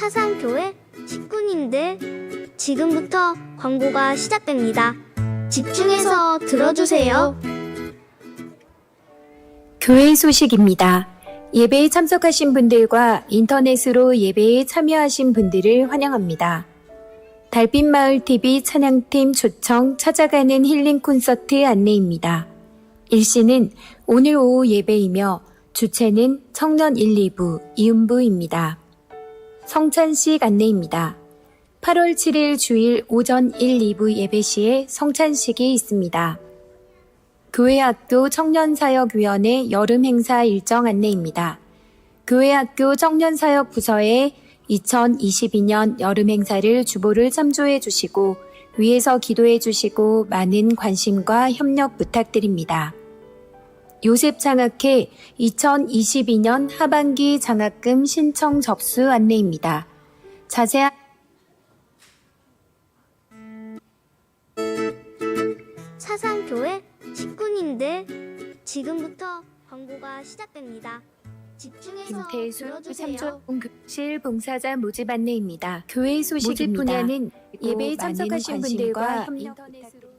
사상교회 식구님들, 지금부터 광고가 시작됩니다. 집중해서 들어주세요. 교회 소식입니다. 예배에 참석하신 분들과 인터넷으로 예배에 참여하신 분들을 환영합니다. 달빛마을TV 찬양팀 초청 찾아가는 힐링 콘서트 안내입니다. 일시는 오늘 오후 예배이며 주체는 청년 1, 2부, 이음부입니다. 성찬식 안내입니다. 8월 7일 주일 오전 1, 2부 예배 시에 성찬식이 있습니다. 교회학교 청년사역위원회 여름행사 일정 안내입니다. 교회학교 청년사역부서에 2022년 여름행사를 주보를 참조해 주시고 위에서 기도해 주시고 많은 관심과 협력 부탁드립니다. 요셉장학회 2022년 하반기 장학금 신청 접수 안내입니다. 자세한 사상교회 식구님들, 지금부터 광고가 시작됩니다. 집중해서 김태수 들어주세요. 참조교실 봉사자 모집 안내입니다. 교회 소식입니다. 모집 분야는 예배에 참석하신 분들과 협력 인터넷으로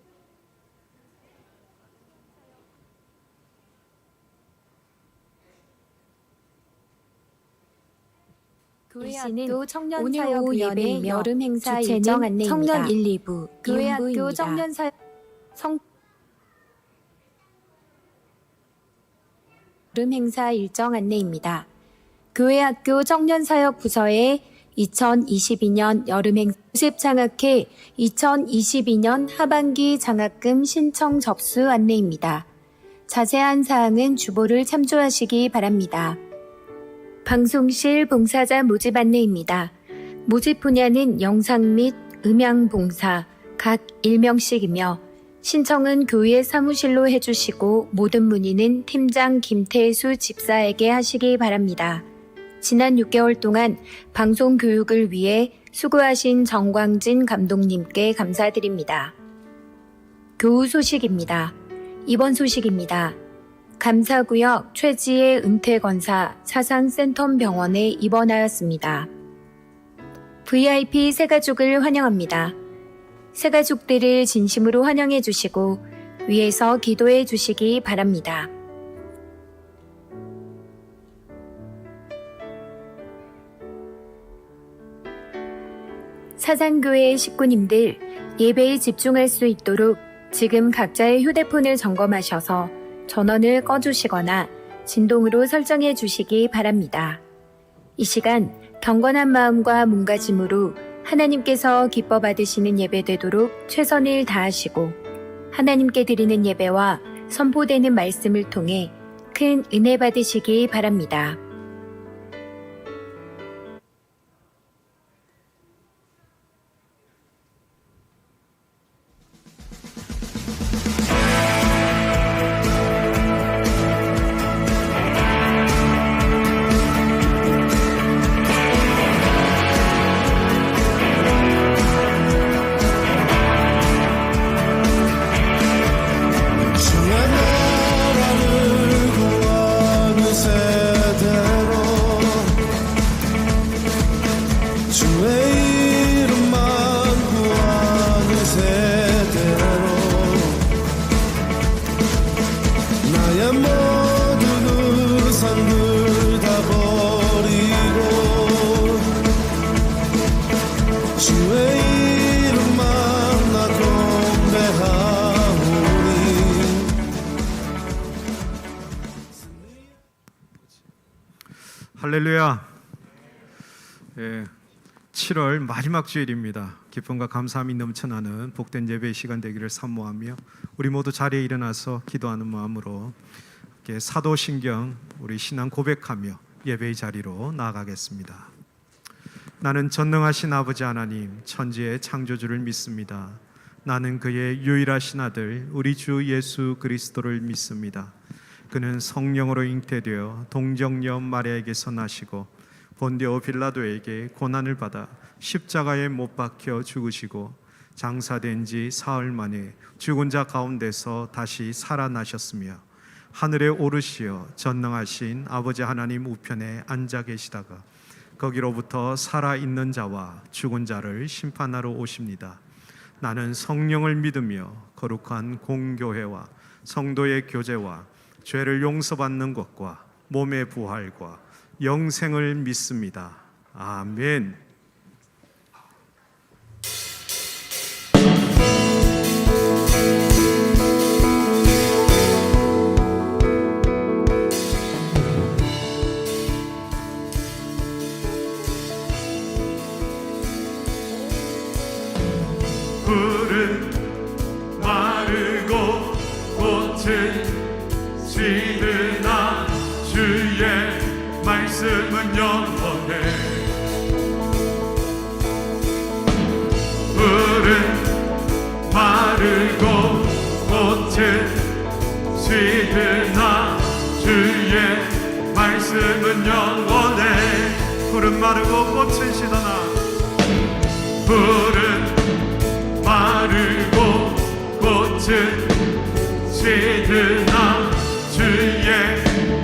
교회학교 청년사역위원회 여름행사 일정 안내입니다. 청년 1, 2부, 교회학교 청년사역 여름행사 일정 안내입니다. 교회학교 청년사역부서에 2022년 여름행사 요셉장학회 2022년 하반기 장학금 신청 접수 안내입니다. 자세한 사항은 주보를 참조하시기 바랍니다. 방송실 봉사자 모집 안내입니다. 모집 분야는 영상 및 음향 봉사 각 1명씩이며 신청은 교회 사무실로 해주시고 모든 문의는 팀장 김태수 집사에게 하시기 바랍니다. 지난 6개월 동안 방송 교육을 위해 수고하신 정광진 감독님께 감사드립니다. 교우 소식입니다. 이번 소식입니다. 감사구역 최지혜 은퇴건사 사상센텀병원에 입원하였습니다. VIP 새가족을 환영합니다. 새가족들을 진심으로 환영해 주시고 위에서 기도해 주시기 바랍니다. 사상교회 식구님들, 예배에 집중할 수 있도록 지금 각자의 휴대폰을 점검하셔서 전원을 꺼주시거나 진동으로 설정해 주시기 바랍니다. 이 시간 경건한 마음과 몸가짐으로 하나님께서 기뻐 받으시는 예배되도록 최선을 다하시고 하나님께 드리는 예배와 선포되는 말씀을 통해 큰 은혜 받으시기 바랍니다. 할렐루야. 7월 마지막 주일입니다. 기쁨과 감사함이 넘쳐나는 복된 예배의 시간 되기를 사모하며 우리 모두 자리에 일어나서 기도하는 마음으로 사도신경 우리 신앙 고백하며 예배의 자리로 나아가겠습니다. 나는 전능하신 아버지 하나님 천지의 창조주를 믿습니다. 나는 그의 유일하신 아들 우리 주 예수 그리스도를 믿습니다. 그는 성령으로 잉태되어 동정녀 마리아에게서 나시고 본디오 빌라도에게 고난을 받아 십자가에 못 박혀 죽으시고 장사된 지 사흘 만에 죽은 자 가운데서 다시 살아나셨으며 하늘에 오르시어 전능하신 아버지 하나님 우편에 앉아 계시다가 거기로부터 살아있는 자와 죽은 자를 심판하러 오십니다. 나는 성령을 믿으며 거룩한 공교회와 성도의 교제와 죄를 용서받는 것과 몸의 부활과 영생을 믿습니다. 아멘. 풀은 마르고 꽃은 지느나 주의 말씀은 영원해. 풀은 마르고 꽃은 지느나 주의 말씀은 영원해. 푸른 마르고 꽃은 시드나 풀은 마르고 꽃은 시드나 주의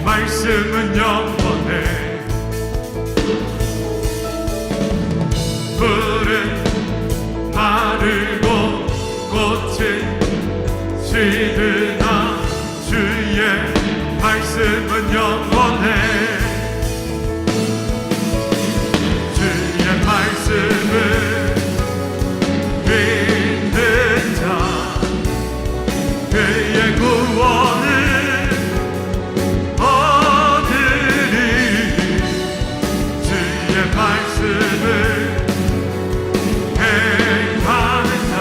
말씀은 영원해. 풀은 마르고 꽃은 시드나 주의 말씀은 영원해. 주의 말씀은 믿는 자 그의 구원을 얻으리. 주의 말씀을 행하는 자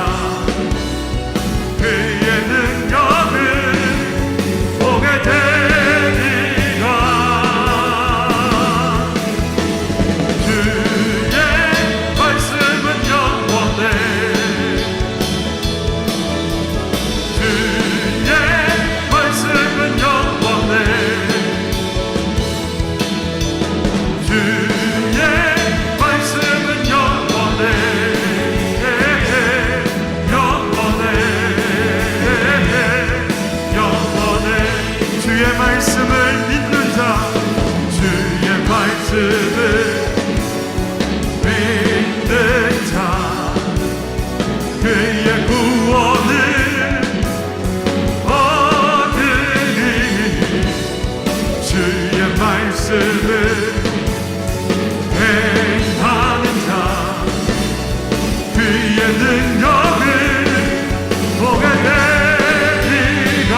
그의 능력을 보게 되리라. 주의 말씀은 영원해. 주의 말씀을 믿는 자 주의 말씀을 믿는 자 그의 구원을 얻으리. 주의 말씀을 행하는 자 그의 능력을 보게 되리라.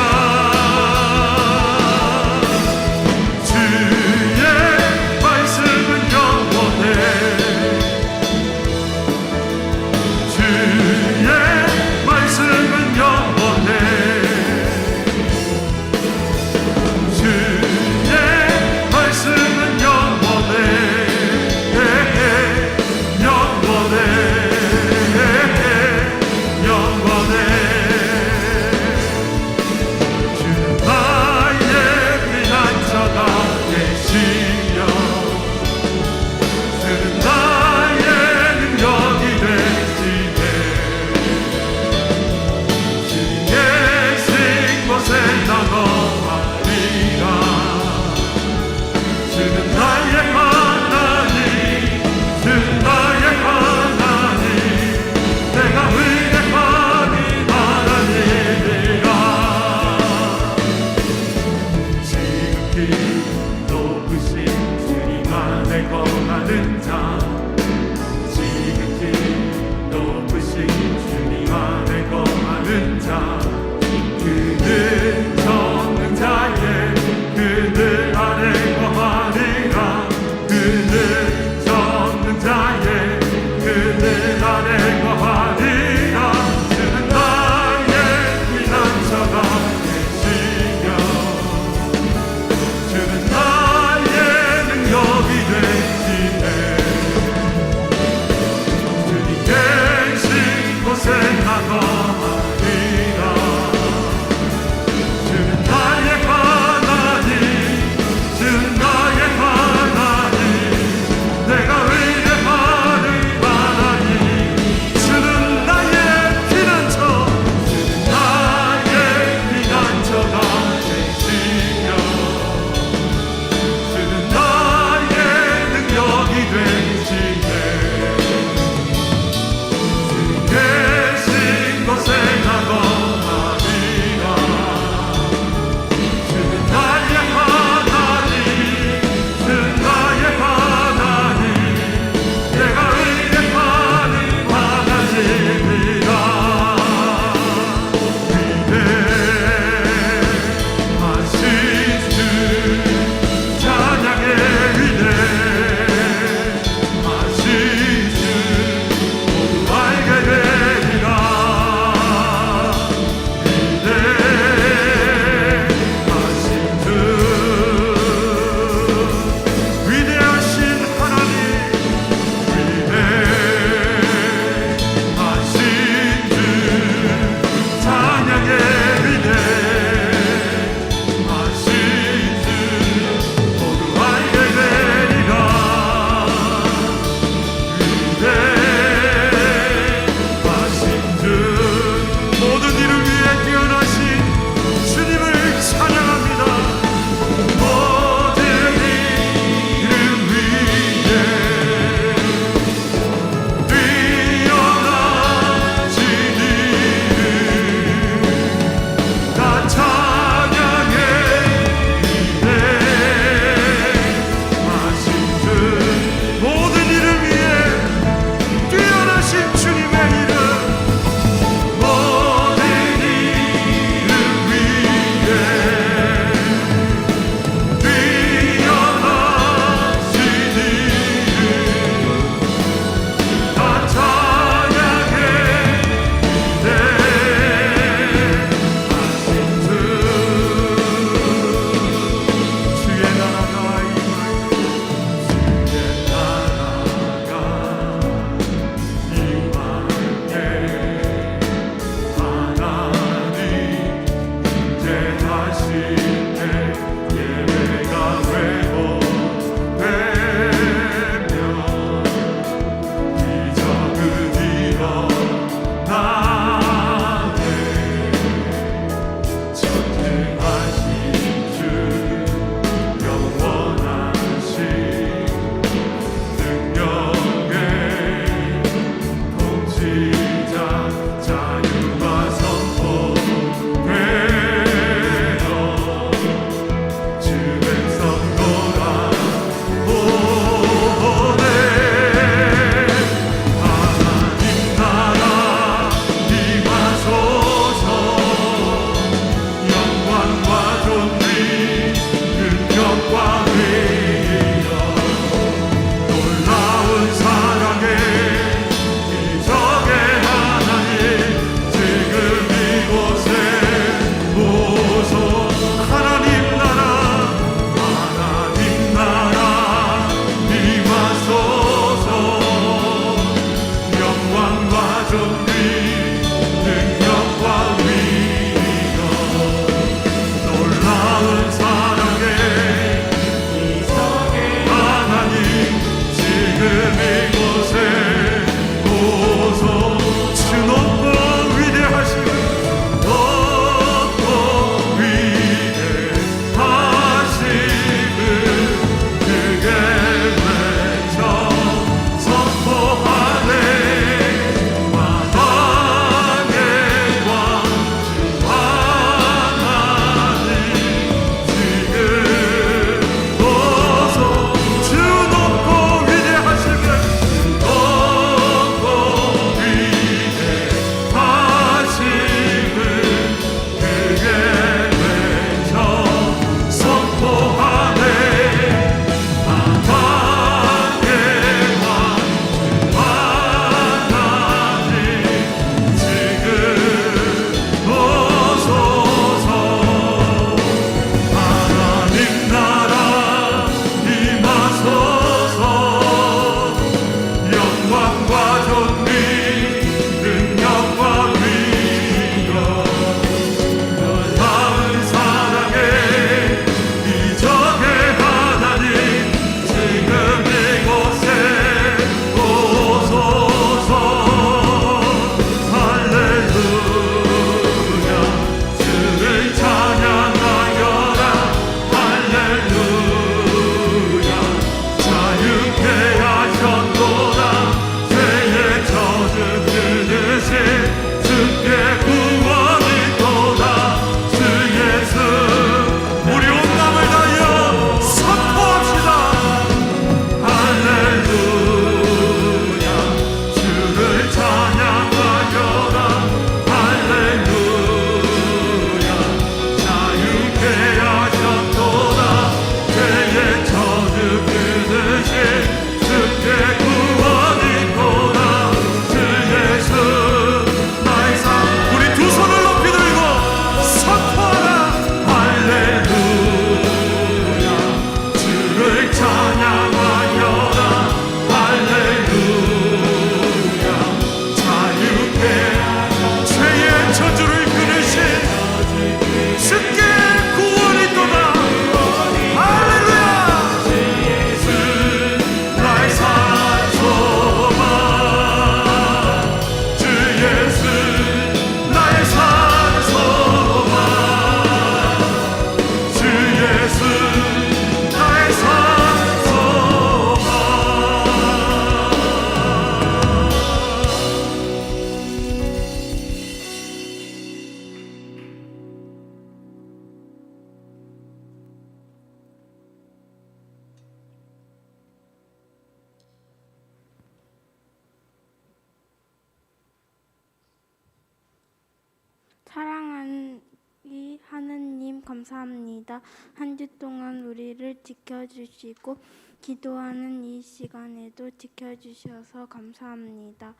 감사합니다. 한 주 동안 우리를 지켜주시고 기도하는 이 시간에도 지켜주셔서 감사합니다.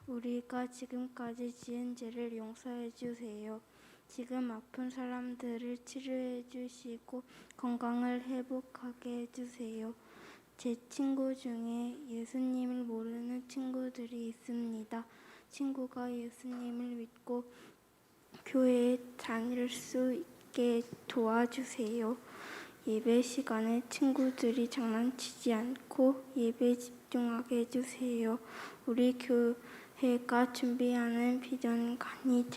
우리가 지금까지 지은 죄를 용서해 주세요. 지금 아픈 사람들을 치료해 주시고 건강을 회복하게 해 주세요. 제 친구 중에 예수님을 모르는 친구들이 있습니다. 친구가 예수님을 믿고 교회에 다닐 수 있게 도와주세요. 예배 시간에 친구들이 장난치지 않고 예배에 집중하게 해주세요. 우리 교회가 준비하는 비전관이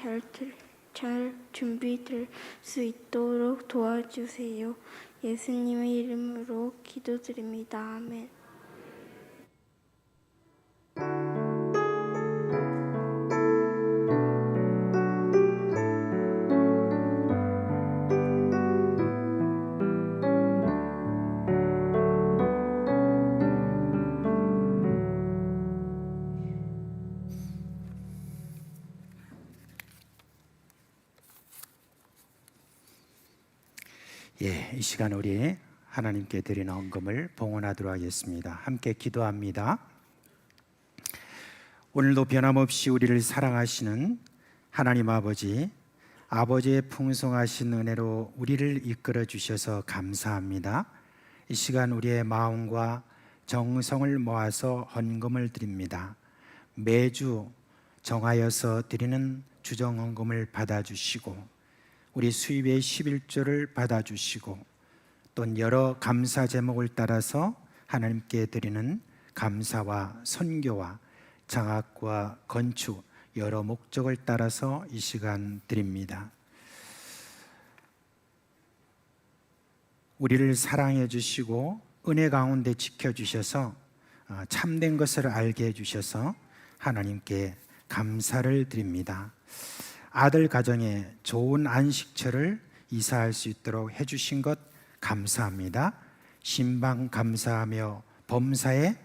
잘 준비될 수 있도록 도와주세요. 예수님의 이름으로 기도드립니다. 아멘. 예, 이 시간 우리 하나님께 드리는 헌금을 봉헌하도록 하겠습니다. 함께 기도합니다. 오늘도 변함없이 우리를 사랑하시는 하나님 아버지, 아버지의 풍성하신 은혜로 우리를 이끌어 주셔서 감사합니다. 이 시간 우리의 마음과 정성을 모아서 헌금을 드립니다. 매주 정하여서 드리는 주정 헌금을 받아주시고 우리 수입의 11조를 받아주시고 또 여러 감사 제목을 따라서 하나님께 드리는 감사와 선교와 장학과 건축 여러 목적을 따라서 이 시간 드립니다. 우리를 사랑해 주시고 은혜 가운데 지켜주셔서 참된 것을 알게 해주셔서 하나님께 감사를 드립니다. 아들 가정에 좋은 안식처를 이사할 수 있도록 해주신 것 감사합니다. 신방 감사하며 범사에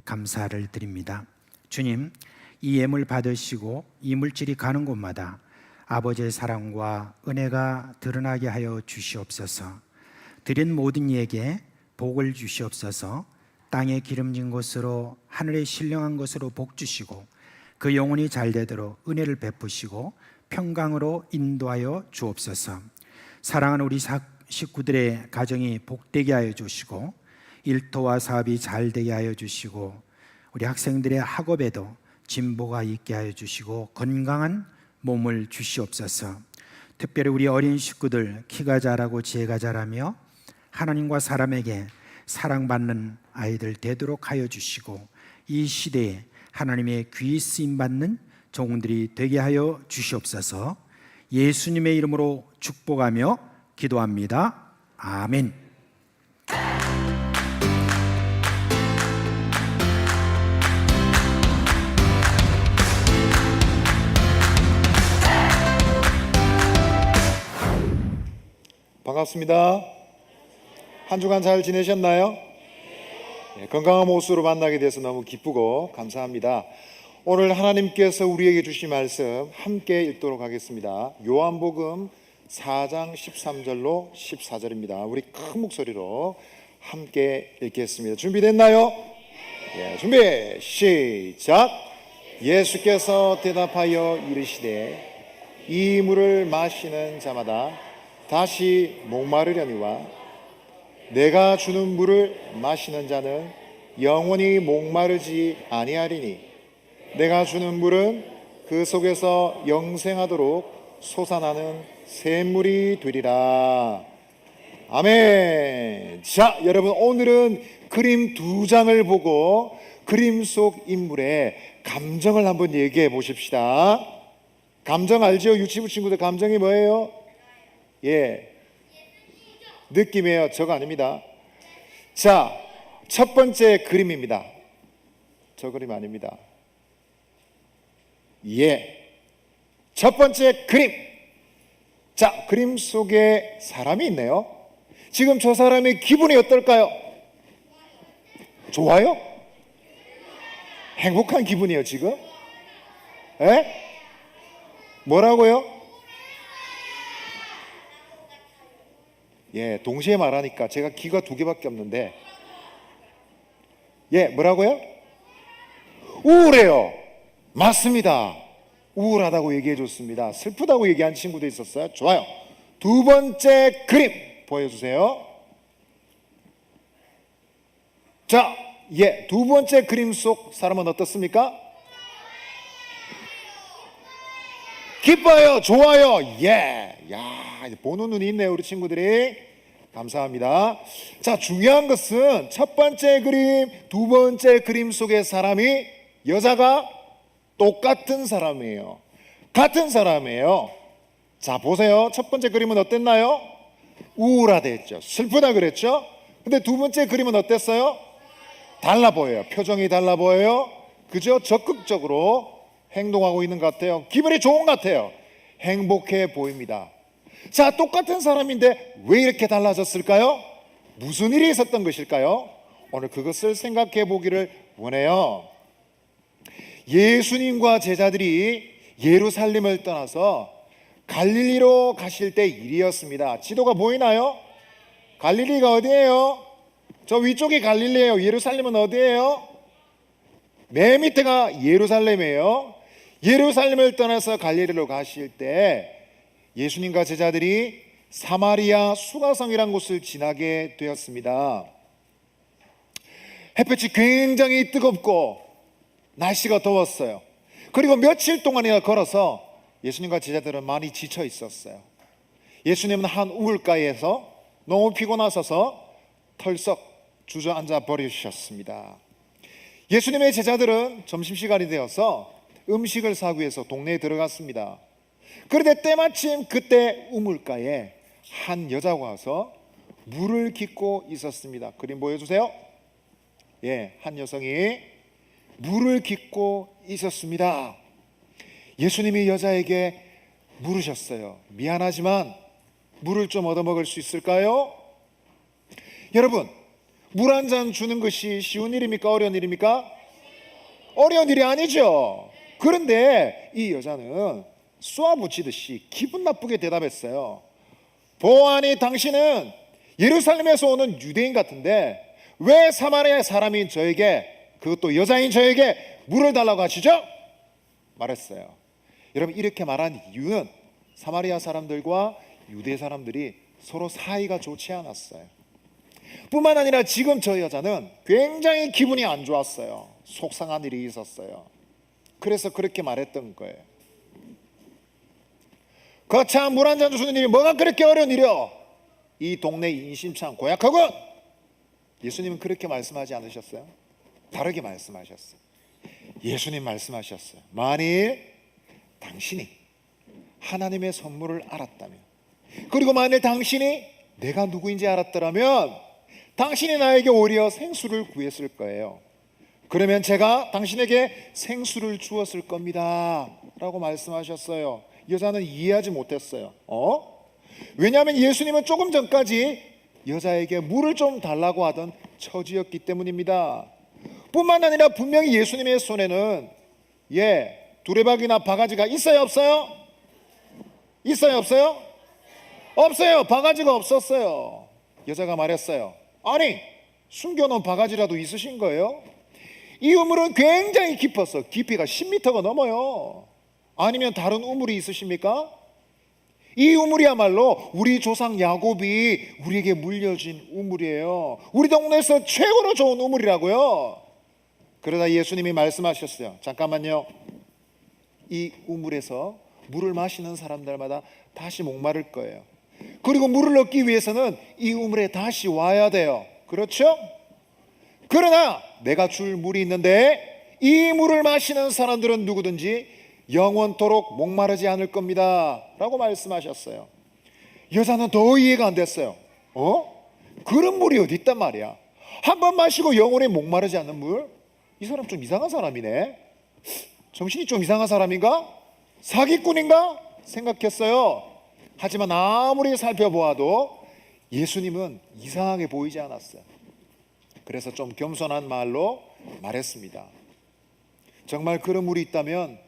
감사를 드립니다. 주님, 이 예물 받으시고 이 물질이 가는 곳마다 아버지의 사랑과 은혜가 드러나게 하여 주시옵소서. 드린 모든 이에게 복을 주시옵소서. 땅에 기름진 곳으로 하늘에 신령한 것으로 복 주시고 그 영혼이 잘 되도록 은혜를 베푸시고 평강으로 인도하여 주옵소서. 사랑하는 우리 식구들의 가정이 복되게 하여 주시고 일터와 사업이 잘 되게 하여 주시고 우리 학생들의 학업에도 진보가 있게 하여 주시고 건강한 몸을 주시옵소서. 특별히 우리 어린 식구들 키가 자라고 지혜가 자라며 하나님과 사람에게 사랑받는 아이들 되도록 하여 주시고 이 시대에 하나님의 귀 쓰임 받는 종들이 되게 하여 주시옵소서. 예수님의 이름으로 축복하며 기도합니다. 아멘. 반갑습니다. 한 주간 잘 지내셨나요? 건강한 모습으로 만나게 돼서 너무 기쁘고 감사합니다. 오늘 하나님께서 우리에게 주신 말씀 함께 읽도록 하겠습니다. 요한복음 4장 13절로 14절입니다. 우리 큰 목소리로 함께 읽겠습니다. 준비됐나요? 예, 준비 시작. 예수께서 대답하여 이르시되 이 물을 마시는 자마다 다시 목마르려니와 내가 주는 물을 마시는 자는 영원히 목마르지 아니하리니 내가 주는 물은 그 속에서 영생하도록 솟아나는 샘물이 되리라. 아멘. 자, 여러분 오늘은 그림 2장을 보고 그림 속 인물의 감정을 한번 얘기해 보십시다. 감정 알죠? 유치부 친구들 감정이 뭐예요? 예, 느낌이에요. 저거 아닙니다. 자, 첫 번째 그림입니다. 저 그림 아닙니다. 예, 첫 번째 그림. 자, 그림 속에 사람이 있네요. 지금 저 사람의 기분이 어떨까요? 좋아요? 행복한 기분이에요 지금? 예? 뭐라고요? 예, 동시에 말하니까 제가 귀가 두 개밖에 없는데, 예, 뭐라고요? 우울해요. 맞습니다. 우울하다고 얘기해 줬습니다. 슬프다고 얘기한 친구도 있었어요. 좋아요. 두 번째 그림 보여주세요. 자, 예, 두 번째 그림 속 사람은 어떻습니까? 기뻐요. 좋아요. 예. 야, 이제 보는 눈이 있네요, 우리 친구들이. 감사합니다. 자, 중요한 것은 첫 번째 그림, 두 번째 그림 속의 사람이, 여자가 똑같은 사람이에요. 같은 사람이에요. 자, 보세요. 첫 번째 그림은 어땠나요? 우울하다 했죠. 슬프다 그랬죠. 근데 두 번째 그림은 어땠어요? 달라 보여요. 표정이 달라 보여요. 그죠? 적극적으로 행동하고 있는 것 같아요. 기분이 좋은 것 같아요. 행복해 보입니다. 자, 똑같은 사람인데 왜 이렇게 달라졌을까요? 무슨 일이 있었던 것일까요? 오늘 그것을 생각해 보기를 원해요. 예수님과 제자들이 예루살렘을 떠나서 갈릴리로 가실 때 일이었습니다. 지도가 보이나요? 갈릴리가 어디예요? 저 위쪽이 갈릴리예요. 예루살렘은 어디예요? 맨 밑에가 예루살렘이에요. 예루살렘을 떠나서 갈릴리로 가실 때 예수님과 제자들이 사마리아 수가성이라는 곳을 지나게 되었습니다. 햇볕이 굉장히 뜨겁고 날씨가 더웠어요. 그리고 며칠 동안이나 걸어서 예수님과 제자들은 많이 지쳐 있었어요. 예수님은 한 우물가에서 너무 피곤하셔서 털썩 주저앉아 버리셨습니다. 예수님의 제자들은 점심시간이 되어서 음식을 사기 위해서 동네에 들어갔습니다. 그런데 때마침 그때 우물가에 한 여자가 와서 물을 깃고 있었습니다. 그림 보여주세요. 예, 한 여성이 물을 깃고 있었습니다. 예수님이 여자에게 물으셨어요. 미안하지만 물을 좀 얻어먹을 수 있을까요? 여러분, 물 한 잔 주는 것이 쉬운 일입니까? 어려운 일입니까? 어려운 일이 아니죠. 그런데 이 여자는 쏘아붙이듯이 기분 나쁘게 대답했어요. 보아하니 당신은 예루살렘에서 오는 유대인 같은데 왜 사마리아 사람인 저에게, 그것도 여자인 저에게 물을 달라고 하시죠? 말했어요. 여러분, 이렇게 말한 이유는 사마리아 사람들과 유대 사람들이 서로 사이가 좋지 않았어요. 뿐만 아니라 지금 저 여자는 굉장히 기분이 안 좋았어요. 속상한 일이 있었어요. 그래서 그렇게 말했던 거예요. 거참 물 한 잔 주는 일이 뭐가 그렇게 어려운 일이요? 이 동네 인심 참 고약하군. 예수님은 그렇게 말씀하지 않으셨어요? 다르게 말씀하셨어요. 예수님 말씀하셨어요. 만일 당신이 하나님의 선물을 알았다면, 그리고 만일 당신이 내가 누구인지 알았더라면 당신이 나에게 오히려 생수를 구했을 거예요. 그러면 제가 당신에게 생수를 주었을 겁니다 라고 말씀하셨어요. 여자는 이해하지 못했어요. 왜냐하면 예수님은 조금 전까지 여자에게 물을 좀 달라고 하던 처지였기 때문입니다. 뿐만 아니라 분명히 예수님의 손에는 두레박이나 바가지가 있어요, 없어요? 있어요, 없어요? 없어요. 바가지가 없었어요. 여자가 말했어요. 아니, 숨겨놓은 바가지라도 있으신 거예요? 이 우물은 굉장히 깊어서 깊이가 10m가 넘어요. 아니면 다른 우물이 있으십니까? 이 우물이야말로 우리 조상 야곱이 우리에게 물려준 우물이에요. 우리 동네에서 최고로 좋은 우물이라고요. 그러다 예수님이 말씀하셨어요. 잠깐만요. 이 우물에서 물을 마시는 사람들마다 다시 목마를 거예요. 그리고 물을 얻기 위해서는 이 우물에 다시 와야 돼요. 그렇죠? 그러나 내가 줄 물이 있는데 이 물을 마시는 사람들은 누구든지 영원토록 목마르지 않을 겁니다 라고 말씀하셨어요. 여자는 더 이해가 안 됐어요. 그런 물이 어디 있단 말이야. 한 번 마시고 영원히 목마르지 않는 물? 이 사람 좀 이상한 사람이네. 정신이 좀 이상한 사람인가? 사기꾼인가? 생각했어요. 하지만 아무리 살펴보아도 예수님은 이상하게 보이지 않았어요. 그래서 좀 겸손한 말로 말했습니다. 정말 그런 물이 있다면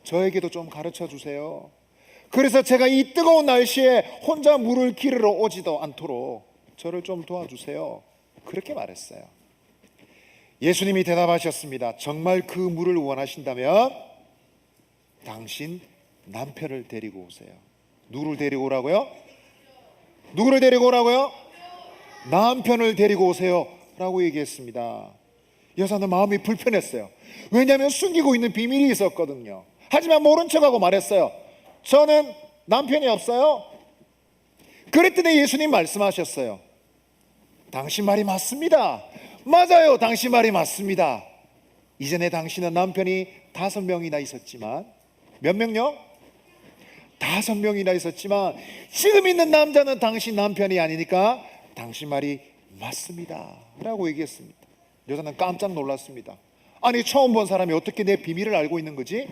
저에게도 좀 가르쳐 주세요. 그래서 제가 이 뜨거운 날씨에 혼자 물을 기르러 오지도 않도록 저를 좀 도와주세요. 그렇게 말했어요. 예수님이 대답하셨습니다. 정말 그 물을 원하신다면 당신 남편을 데리고 오세요. 누구를 데리고 오라고요? 누구를 데리고 오라고요? 남편을 데리고 오세요 라고 얘기했습니다. 여자는 마음이 불편했어요. 왜냐하면 숨기고 있는 비밀이 있었거든요. 하지만 모른 척하고 말했어요. 저는 남편이 없어요. 그랬더니 예수님 말씀하셨어요. 당신 말이 맞습니다. 맞아요. 당신 말이 맞습니다. 이전에 당신은 남편이 5명이나 있었지만, 몇 명요? 5명이나 있었지만 지금 있는 남자는 당신 남편이 아니니까 당신 말이 맞습니다 라고 얘기했습니다. 여자는 깜짝 놀랐습니다. 아니, 처음 본 사람이 어떻게 내 비밀을 알고 있는 거지?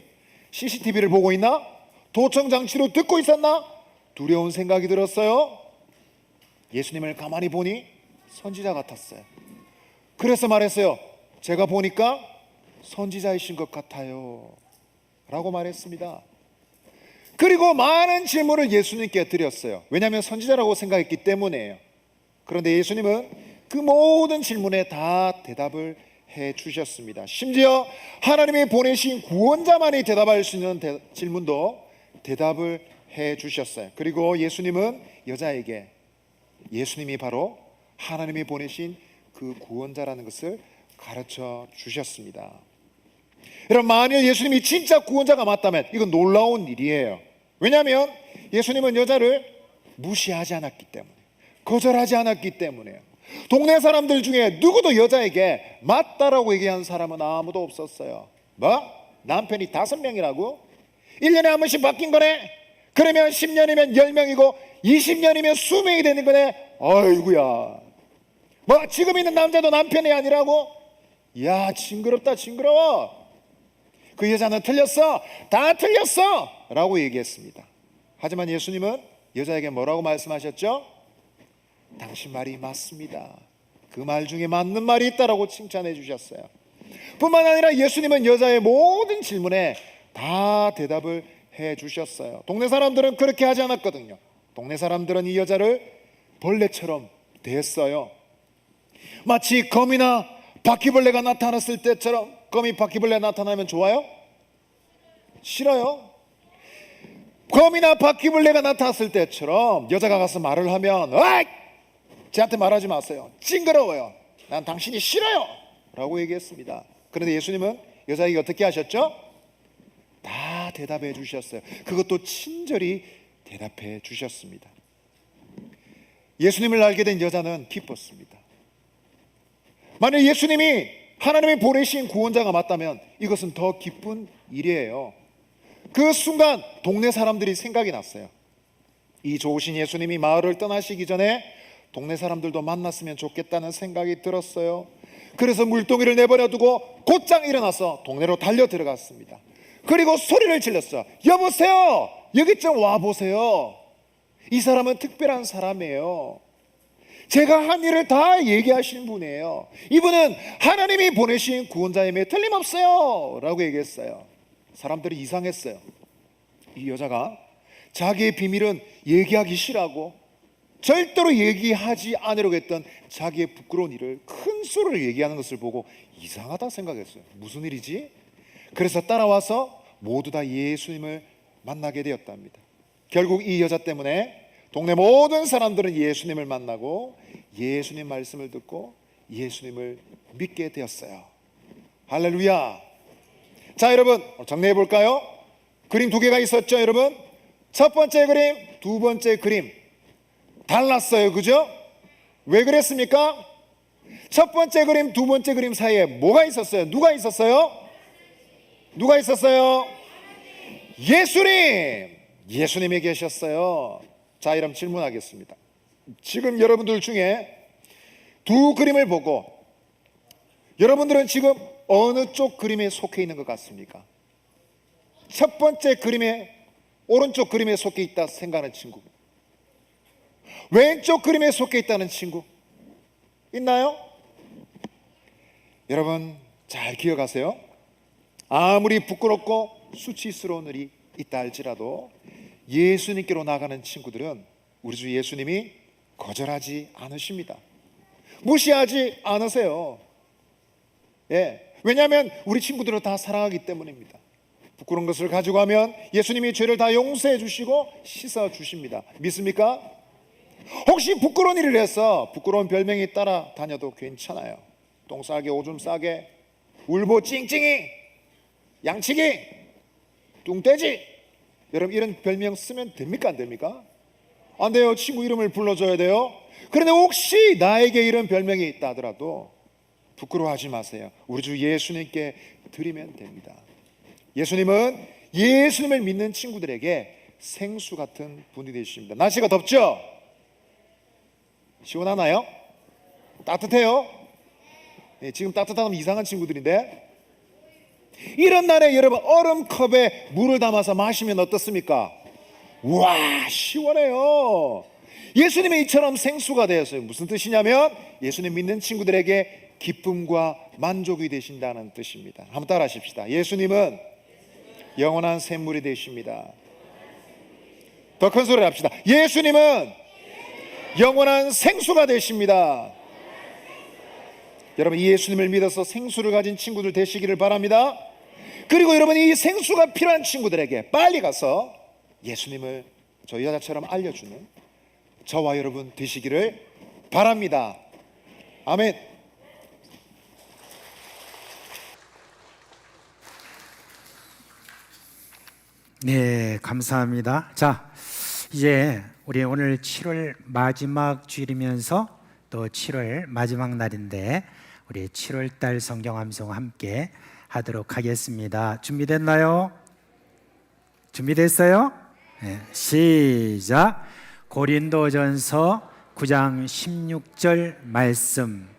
CCTV를 보고 있나? 도청 장치로 듣고 있었나? 두려운 생각이 들었어요. 예수님을 가만히 보니 선지자 같았어요. 그래서 말했어요. 제가 보니까 선지자이신 것 같아요 라고 말했습니다. 그리고 많은 질문을 예수님께 드렸어요. 왜냐하면 선지자라고 생각했기 때문이에요. 그런데 예수님은 그 모든 질문에 다 대답을 해 주셨습니다. 심지어 하나님이 보내신 구원자만이 대답할 수 있는 질문도 대답을 해 주셨어요. 그리고 예수님은 여자에게 예수님이 바로 하나님이 보내신 그 구원자라는 것을 가르쳐 주셨습니다. 여러분, 만일 예수님이 진짜 구원자가 맞다면 이건 놀라운 일이에요. 왜냐하면 예수님은 여자를 무시하지 않았기 때문에, 거절하지 않았기 때문에요. 동네 사람들 중에 누구도 여자에게 맞다라고 얘기한 사람은 아무도 없었어요. 뭐? 남편이 5명이라고? 1년에 한 번씩 바뀐 거네? 그러면 10년이면 10명이고 20년이면 수명이 되는 거네? 아이고야, 뭐 지금 있는 남자도 남편이 아니라고? 이야, 징그럽다, 징그러워. 그 여자는 틀렸어, 다 틀렸어 라고 얘기했습니다. 하지만 예수님은 여자에게 뭐라고 말씀하셨죠? 당신 말이 맞습니다. 그 말 중에 맞는 말이 있다라고 칭찬해 주셨어요. 뿐만 아니라 예수님은 여자의 모든 질문에 다 대답을 해 주셨어요. 동네 사람들은 그렇게 하지 않았거든요. 동네 사람들은 이 여자를 벌레처럼 대했어요. 마치 거미나 바퀴벌레가 나타났을 때처럼. 거미, 바퀴벌레 나타나면 좋아요? 싫어요. 거미나 바퀴벌레가 나타났을 때처럼 여자가 가서 말을 하면, 어이! 쟤한테 말하지 마세요. 징그러워요. 난 당신이 싫어요 라고 얘기했습니다. 그런데 예수님은 여자에게 어떻게 하셨죠? 다 대답해 주셨어요. 그것도 친절히 대답해 주셨습니다. 예수님을 알게 된 여자는 기뻤습니다. 만약 예수님이 하나님이 보내신 구원자가 맞다면 이것은 더 기쁜 일이에요. 그 순간 동네 사람들이 생각이 났어요. 이 좋으신 예수님이 마을을 떠나시기 전에 동네 사람들도 만났으면 좋겠다는 생각이 들었어요. 그래서 물동이를 내버려 두고 곧장 일어나서 동네로 달려 들어갔습니다. 그리고 소리를 질렀어. 여보세요, 여기 좀 와보세요. 이 사람은 특별한 사람이에요. 제가 한 일을 다 얘기하시는 분이에요. 이분은 하나님이 보내신 구원자임에 틀림없어요 라고 얘기했어요. 사람들이 이상했어요. 이 여자가 자기의 비밀은 얘기하기 싫어하고 절대로 얘기하지 않으려고 했던 자기의 부끄러운 일을 큰 소리로 얘기하는 것을 보고 이상하다 생각했어요. 무슨 일이지? 그래서 따라와서 모두 다 예수님을 만나게 되었답니다. 결국 이 여자 때문에 동네 모든 사람들은 예수님을 만나고 예수님 말씀을 듣고 예수님을 믿게 되었어요. 할렐루야. 자, 여러분 정리해 볼까요? 그림 2개가 있었죠, 여러분? 첫 번째 그림, 두 번째 그림 달랐어요, 그죠? 왜 그랬습니까? 첫 번째 그림, 두 번째 그림 사이에 뭐가 있었어요? 누가 있었어요? 누가 있었어요? 예수님이 계셨어요. 자, 이럼 질문하겠습니다. 지금 여러분들 중에 두 그림을 보고 여러분들은 지금 어느 쪽 그림에 속해 있는 것 같습니까? 첫 번째 그림에, 오른쪽 그림에 속해 있다 생각하는 친구, 왼쪽 그림에 속해 있다는 친구 있나요? 여러분 잘 기억하세요. 아무리 부끄럽고 수치스러운 일이 있다 할지라도 예수님께로 나가는 친구들은 우리 주 예수님이 거절하지 않으십니다. 무시하지 않으세요. 예, 왜냐하면 우리 친구들을 다 사랑하기 때문입니다. 부끄러운 것을 가지고 하면 예수님이 죄를 다 용서해 주시고 씻어 주십니다. 믿습니까? 혹시 부끄러운 일을 해서 부끄러운 별명이 따라 다녀도 괜찮아요. 똥 싸게, 오줌 싸게, 울보 찡찡이, 양치기, 뚱돼지, 여러분 이런 별명 쓰면 됩니까? 안 됩니까? 안 돼요. 친구 이름을 불러줘야 돼요. 그런데 혹시 나에게 이런 별명이 있다 하더라도 부끄러워하지 마세요. 우리 주 예수님께 드리면 됩니다. 예수님은 예수님을 믿는 친구들에게 생수 같은 분이 되십니다. 날씨가 덥죠? 시원하나요? 따뜻해요? 네, 지금 따뜻하면 이상한 친구들인데, 이런 날에 여러분 얼음컵에 물을 담아서 마시면 어떻습니까? 우와, 시원해요. 예수님의 이처럼 생수가 되었어요. 무슨 뜻이냐면 예수님 믿는 친구들에게 기쁨과 만족이 되신다는 뜻입니다. 한번 따라 하십시다. 예수님은 영원한 샘물이 되십니다. 더 큰 소리로 합시다. 예수님은 영원한 생수가 되십니다. 여러분 이 예수님을 믿어서 생수를 가진 친구들 되시기를 바랍니다. 그리고 여러분 이 생수가 필요한 친구들에게 빨리 가서 예수님을 저 여자처럼 알려주는 저와 여러분 되시기를 바랍니다. 아멘. 네, 감사합니다. 자, 이제 우리 오늘 7월 마지막 주일이면서 또 7월 마지막 날인데 우리 7월달 성경 암송 함께 하도록 하겠습니다. 준비됐나요? 준비됐어요? 네, 시작. 고린도전서 9장 16절 말씀.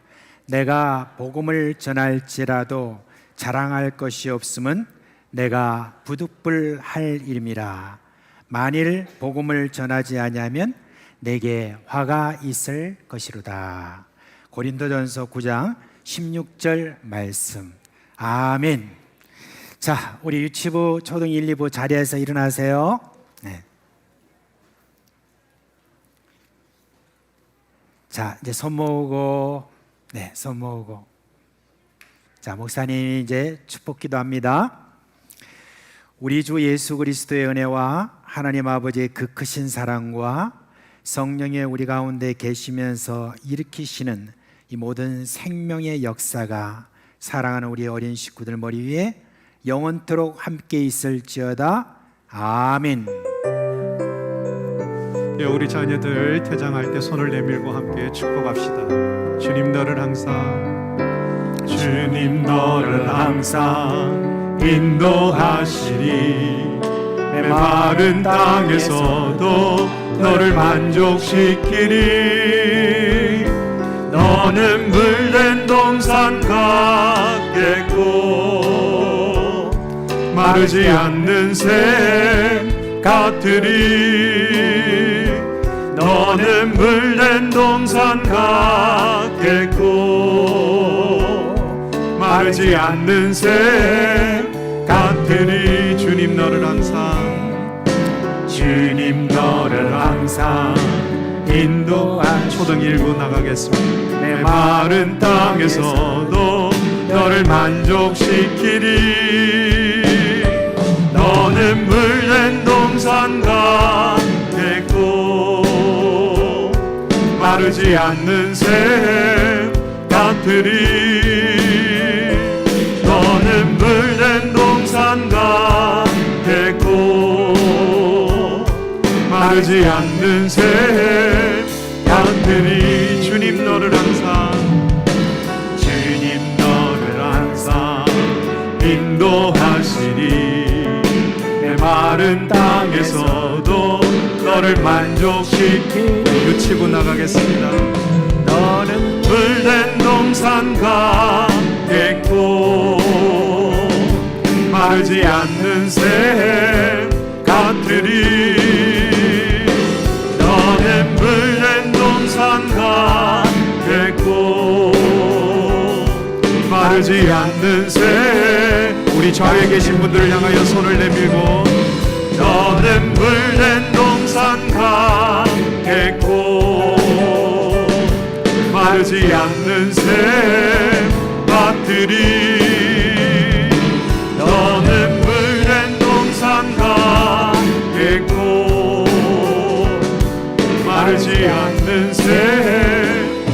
내가 복음을 전할지라도 자랑할 것이 없음은 내가 부득불할 일임이라. 만일 복음을 전하지 아니하면 내게 화가 있을 것이로다. 고린도전서 9장 16절 말씀. 아멘. 자, 우리 유치부, 초등 1, 2부 자리에서 일어나세요. 네. 자, 이제 손 모으고, 네, 손 모으고. 자, 목사님이 이제 축복 기도합니다. 우리 주 예수 그리스도의 은혜와 하나님 아버지의 그 크신 사랑과 성령의 우리 가운데 계시면서 일으키시는 이 모든 생명의 역사가 사랑하는 우리 어린 식구들 머리 위에 영원토록 함께 있을지어다. 아멘. 예, 우리 자녀들 퇴장할 때 손을 내밀고 함께 축복합시다. 주님 너를 항상, 주님 너를 항상 인도하시리. 메마른 땅에서도 너를 만족시키리. 너는 물된 동산 같겠고 마르지 않는 샘 같으리. 너는 물된 동산 같겠고 마르지 않는 샘 같으리. 주님 너를 항상, 주님 너를 항상 인도한 초등 1부 나가겠습니다. 메마른 땅에서도 너를 만족시키리. 너는 물된 동산 같겠고 마르지 않는 샘 같으리. 너는 물된 동산 같겠고 마르지 않는 샘 같으리. 주님 너를 항상, 주님 너를 항상 인도하시리. 메마른 땅에서도 너를 만족시키리. 유치부 나가겠습니다. 너는 물된 동산 같겠고 마르지 않는 샘 같으리. 너는 물된 동산 같겠고 마르지 않는 샘. 우리 좌우에 계신 분들을 향하여 손을 내밀고 너는 물된 동산 같겠고 마르지 않는 샘밭들이 너는 물된 동산 같겠고 마르지 않는 샘밭들이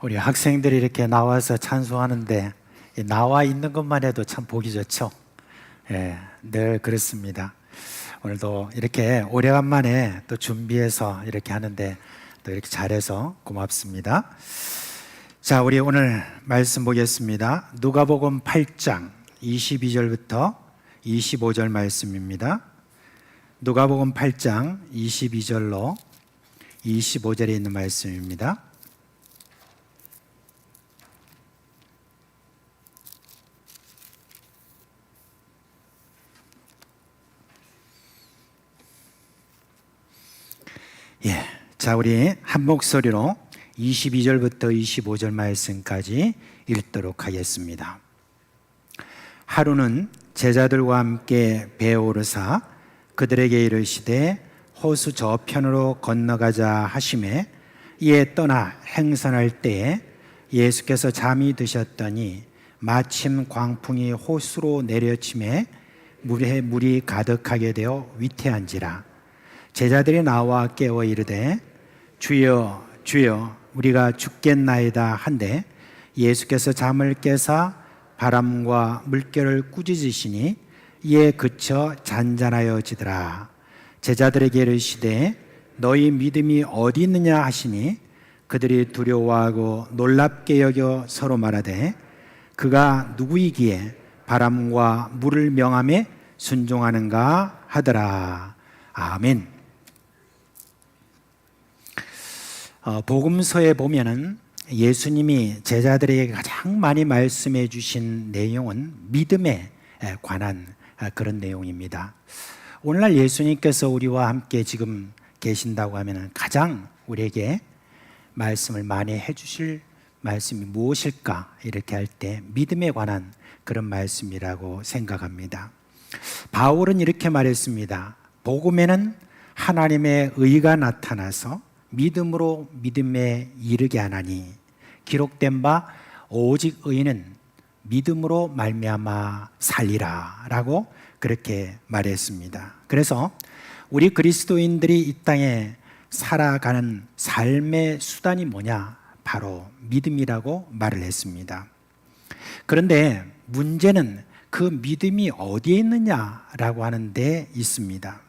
우리 학생들이 이렇게 나와서 찬송하는데 나와 있는 것만 해도 참 보기 좋죠. 예, 늘 그렇습니다. 오늘도 이렇게 오래간만에 또 준비해서 이렇게 하는데 또 이렇게 잘해서 고맙습니다. 자, 우리 오늘 말씀 보겠습니다. 누가복음 8장 22절부터 25절 말씀입니다. 누가복음 8장 22절로 25절에 있는 말씀입니다. 예, 자, 우리 한 목소리로 22절부터 25절 말씀까지 읽도록 하겠습니다. 하루는 제자들과 함께 배에 오르사 그들에게 이르시되 호수 저편으로 건너가자 하심에 이에 떠나 행선할 때에 예수께서 잠이 드셨더니 마침 광풍이 호수로 내려침에 물에 물이 가득하게 되어 위태한지라. 제자들이 나와 깨워 이르되 주여 주여 우리가 죽겠나이다 한데 예수께서 잠을 깨사 바람과 물결을 꾸짖으시니 이에 그쳐 잔잔하여지더라. 제자들에게 이르시되 너희 믿음이 어디 있느냐 하시니 그들이 두려워하고 놀랍게 여겨 서로 말하되 그가 누구이기에 바람과 물을 명함에 순종하는가 하더라. 아멘. 복음서에 보면은 예수님이 제자들에게 가장 많이 말씀해 주신 내용은 믿음에 관한 그런 내용입니다. 오늘날 예수님께서 우리와 함께 지금 계신다고 하면 가장 우리에게 말씀을 많이 해 주실 말씀이 무엇일까 이렇게 할 때 믿음에 관한 그런 말씀이라고 생각합니다. 바울은 이렇게 말했습니다. 복음에는 하나님의 의가 나타나서 믿음으로 믿음에 이르게 하나니 기록된 바 오직 의인은 믿음으로 말미암아 살리라 라고 그렇게 말했습니다. 그래서 우리 그리스도인들이 이 땅에 살아가는 삶의 수단이 뭐냐? 바로 믿음이라고 말을 했습니다. 그런데 문제는 그 믿음이 어디에 있느냐라고 하는 데 있습니다.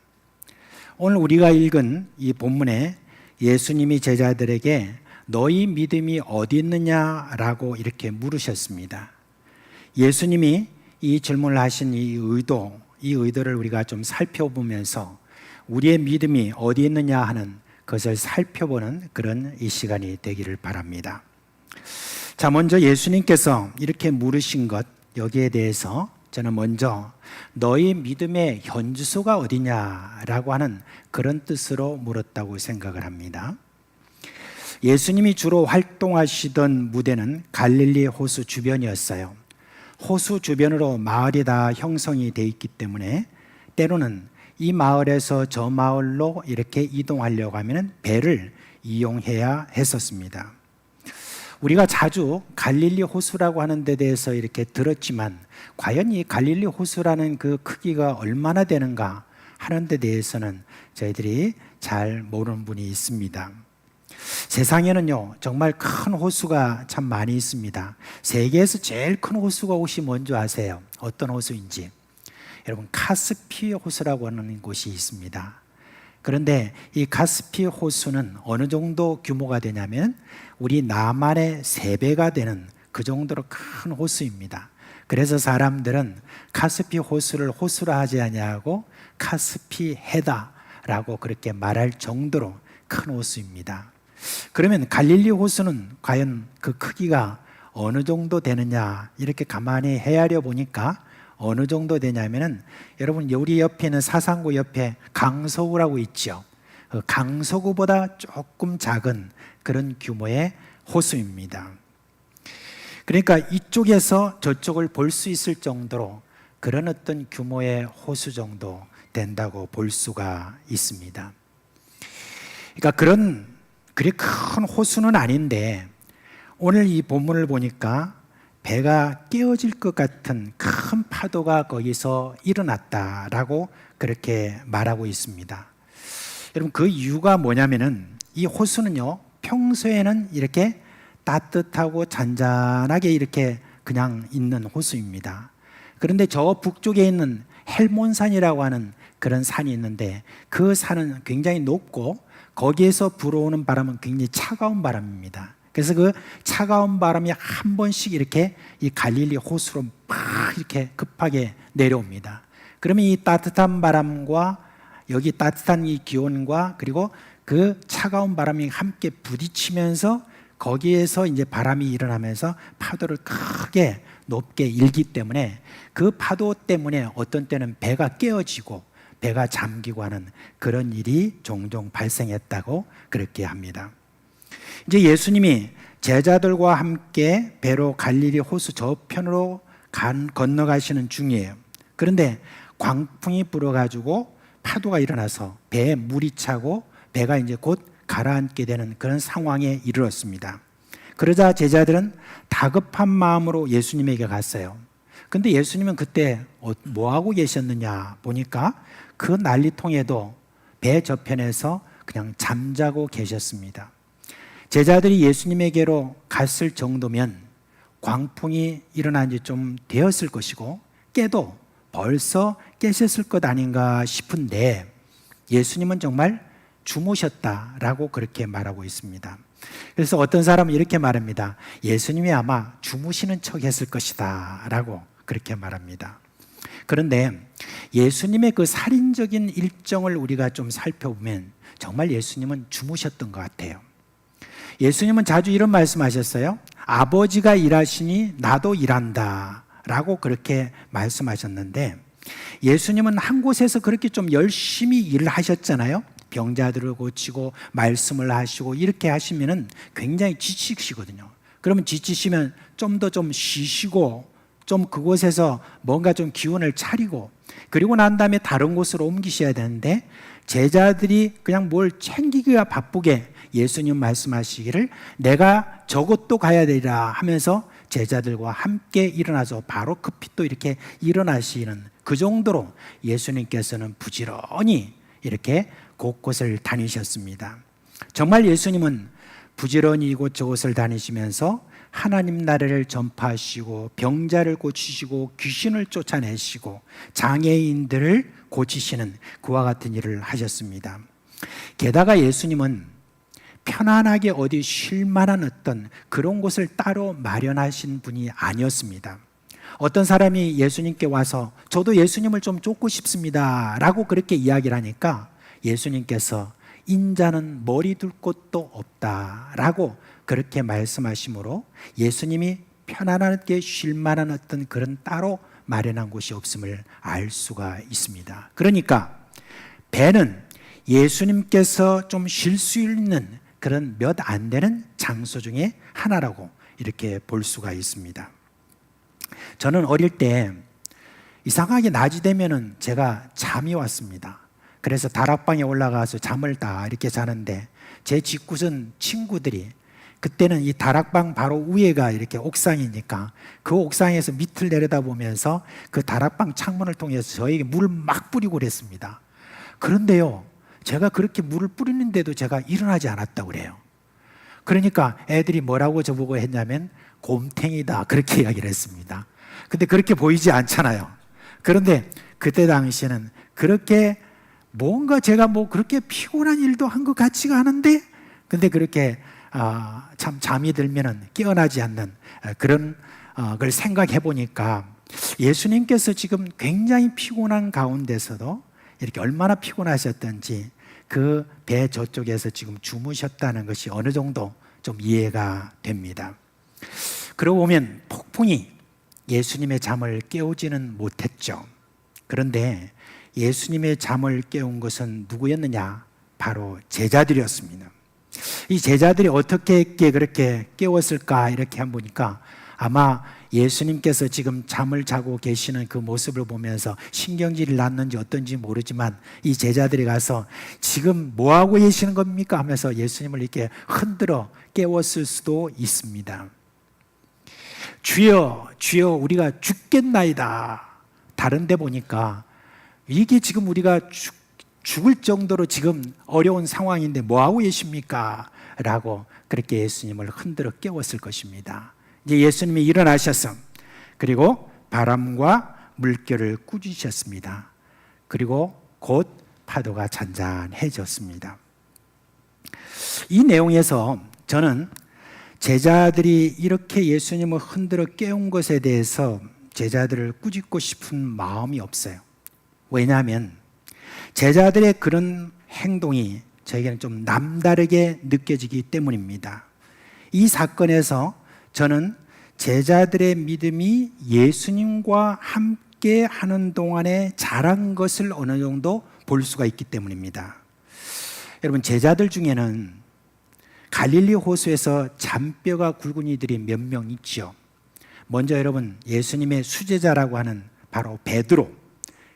오늘 우리가 읽은 이 본문에 예수님이 제자들에게 너희 믿음이 어디 있느냐라고 이렇게 물으셨습니다. 예수님이 이 질문을 하신 이 의도를 우리가 좀 살펴보면서 우리의 믿음이 어디 있느냐 하는 것을 살펴보는 그런 이 시간이 되기를 바랍니다. 자, 먼저 예수님께서 이렇게 물으신 것, 여기에 대해서 저는 먼저 너희 믿음의 현주소가 어디냐라고 하는 그런 뜻으로 물었다고 생각을 합니다. 예수님이 주로 활동하시던 무대는 갈릴리 호수 주변이었어요. 호수 주변으로 마을이 다 형성이 돼 있기 때문에 때로는 이 마을에서 저 마을로 이렇게 이동하려고 하면 배를 이용해야 했었습니다. 우리가 자주 갈릴리 호수라고 하는 데 대해서 이렇게 들었지만 과연 이 갈릴리 호수라는 그 크기가 얼마나 되는가 하는 데 대해서는 저희들이 잘 모르는 분이 있습니다. 세상에는요 정말 큰 호수가 참 많이 있습니다. 세계에서 제일 큰 호수가 혹시 뭔지 아세요? 어떤 호수인지? 여러분, 카스피 호수라고 하는 곳이 있습니다. 그런데 이 카스피 호수는 어느 정도 규모가 되냐면 우리 남한의 3배가 되는 그 정도로 큰 호수입니다. 그래서 사람들은 카스피 호수를 호수라 하지 아니하고 카스피 해다라고 그렇게 말할 정도로 큰 호수입니다. 그러면 갈릴리 호수는 과연 그 크기가 어느 정도 되느냐 이렇게 가만히 헤아려 보니까 어느 정도 되냐면은 여러분 우리 옆에 있는 사상구 옆에 강서구라고 있죠. 그 강서구보다 조금 작은 그런 규모의 호수입니다. 그러니까 이쪽에서 저쪽을 볼 수 있을 정도로 그런 어떤 규모의 호수 정도 된다고 볼 수가 있습니다. 그러니까 그리 큰 호수는 아닌데 오늘 이 본문을 보니까 배가 깨어질 것 같은 큰 파도가 거기서 일어났다라고 그렇게 말하고 있습니다. 여러분, 그 이유가 뭐냐면은 이 호수는요 평소에는 이렇게 따뜻하고 잔잔하게 이렇게 그냥 있는 호수입니다. 그런데 저 북쪽에 있는 헬몬산이라고 하는 그런 산이 있는데 그 산은 굉장히 높고 거기에서 불어오는 바람은 굉장히 차가운 바람입니다. 그래서 그 차가운 바람이 한 번씩 이렇게 이 갈릴리 호수로 막 이렇게 급하게 내려옵니다. 그러면 이 따뜻한 바람과 여기 따뜻한 이 기온과 그리고 그 차가운 바람이 함께 부딪히면서 거기에서 이제 바람이 일어나면서 파도를 크게 높게 일기 때문에 그 파도 때문에 어떤 때는 배가 깨어지고 배가 잠기고 하는 그런 일이 종종 발생했다고 그렇게 합니다. 이제 예수님이 제자들과 함께 배로 갈릴리 호수 저편으로 건너가시는 중이에요. 그런데 광풍이 불어가지고 파도가 일어나서 배에 물이 차고 배가 이제 곧 가라앉게 되는 그런 상황에 이르렀습니다. 그러자 제자들은 다급한 마음으로 예수님에게 갔어요. 근데 예수님은 그때 뭐 하고 계셨느냐 보니까 그 난리통에도 배 저편에서 그냥 잠자고 계셨습니다. 제자들이 예수님에게로 갔을 정도면 광풍이 일어난 지 좀 되었을 것이고 깨도 벌써 깨셨을 것 아닌가 싶은데 예수님은 정말 주무셨다라고 그렇게 말하고 있습니다. 그래서 어떤 사람은 이렇게 말합니다. 예수님이 아마 주무시는 척 했을 것이다 라고 그렇게 말합니다. 그런데 예수님의 그 살인적인 일정을 우리가 좀 살펴보면 정말 예수님은 주무셨던 것 같아요. 예수님은 자주 이런 말씀하셨어요. 아버지가 일하시니 나도 일한다 라고 그렇게 말씀하셨는데 예수님은 한 곳에서 그렇게 좀 열심히 일을 하셨잖아요. 병자들을 고치고 말씀을 하시고 이렇게 하시면은 굉장히 지치시거든요. 그러면 지치시면 좀 더 좀 쉬시고 좀 그곳에서 뭔가 좀 기운을 차리고 그리고 난 다음에 다른 곳으로 옮기셔야 되는데 제자들이 그냥 뭘 챙기기가 바쁘게 예수님 말씀하시기를 내가 저곳도 가야 되리라 하면서 제자들과 함께 일어나서 바로 급히 또 이렇게 일어나시는 그 정도로 예수님께서는 부지런히 이렇게 곳곳을 다니셨습니다. 정말 예수님은 부지런히 이곳저곳을 다니시면서 하나님 나라를 전파하시고 병자를 고치시고 귀신을 쫓아내시고 장애인들을 고치시는 그와 같은 일을 하셨습니다. 게다가 예수님은 편안하게 어디 쉴 만한 어떤 그런 곳을 따로 마련하신 분이 아니었습니다. 어떤 사람이 예수님께 와서 저도 예수님을 좀 쫓고 싶습니다 라고 그렇게 이야기를 하니까 예수님께서 인자는 머리 둘 곳도 없다 라고 그렇게 말씀하시므로 예수님이 편안하게 쉴 만한 어떤 그런 따로 마련한 곳이 없음을 알 수가 있습니다. 그러니까 배는 예수님께서 좀 쉴 수 있는 그런 몇 안 되는 장소 중에 하나라고 이렇게 볼 수가 있습니다. 저는 어릴 때 이상하게 낮이 되면은 제가 잠이 왔습니다. 그래서 다락방에 올라가서 잠을 다 이렇게 자는데 제 집구선 친구들이 그때는 이 다락방 바로 위에가 이렇게 옥상이니까 그 옥상에서 밑을 내려다보면서 그 다락방 창문을 통해서 저에게 물을 막 뿌리고 그랬습니다. 그런데요, 제가 그렇게 물을 뿌리는데도 제가 일어나지 않았다고 그래요. 그러니까 애들이 뭐라고 저보고 했냐면 곰탱이다 그렇게 이야기를 했습니다. 근데 그렇게 보이지 않잖아요. 그런데 그때 당시에는 그렇게 뭔가 제가 뭐 그렇게 피곤한 일도 한 것 같지가 않은데 근데 그렇게 참 잠이 들면은 깨어나지 않는 그런 걸 생각해 보니까 예수님께서 지금 굉장히 피곤한 가운데서도 이렇게 얼마나 피곤하셨던지 그 배 저쪽에서 지금 주무셨다는 것이 어느 정도 좀 이해가 됩니다. 그러고 보면 폭풍이 예수님의 잠을 깨우지는 못했죠. 그런데 예수님의 잠을 깨운 것은 누구였느냐? 바로 제자들이었습니다. 이 제자들이 어떻게 그렇게 깨웠을까 이렇게 한번 보니까 아마 예수님께서 지금 잠을 자고 계시는 그 모습을 보면서 신경질이 났는지 어떤지 모르지만 이 제자들이 가서 지금 뭐 하고 계시는 겁니까? 하면서 예수님을 이렇게 흔들어 깨웠을 수도 있습니다. 주여 주여 우리가 죽겠나이다. 다른 데 보니까 이게 지금 우리가 죽을 정도로 지금 어려운 상황인데 뭐 하고 계십니까? 라고 그렇게 예수님을 흔들어 깨웠을 것입니다. 이제 예수님이 일어나셔서 그리고 바람과 물결을 꾸짖으셨습니다. 그리고 곧 파도가 잔잔해졌습니다. 이 내용에서 저는 제자들이 이렇게 예수님을 흔들어 깨운 것에 대해서 제자들을 꾸짖고 싶은 마음이 없어요. 왜냐하면 제자들의 그런 행동이 저에게는 좀 남다르게 느껴지기 때문입니다. 이 사건에서 저는 제자들의 믿음이 예수님과 함께 하는 동안에 자란 것을 어느 정도 볼 수가 있기 때문입니다. 여러분, 제자들 중에는 갈릴리 호수에서 잔뼈가 굵은 이들이 몇 명 있죠. 먼저 여러분, 예수님의 수제자라고 하는 바로 베드로,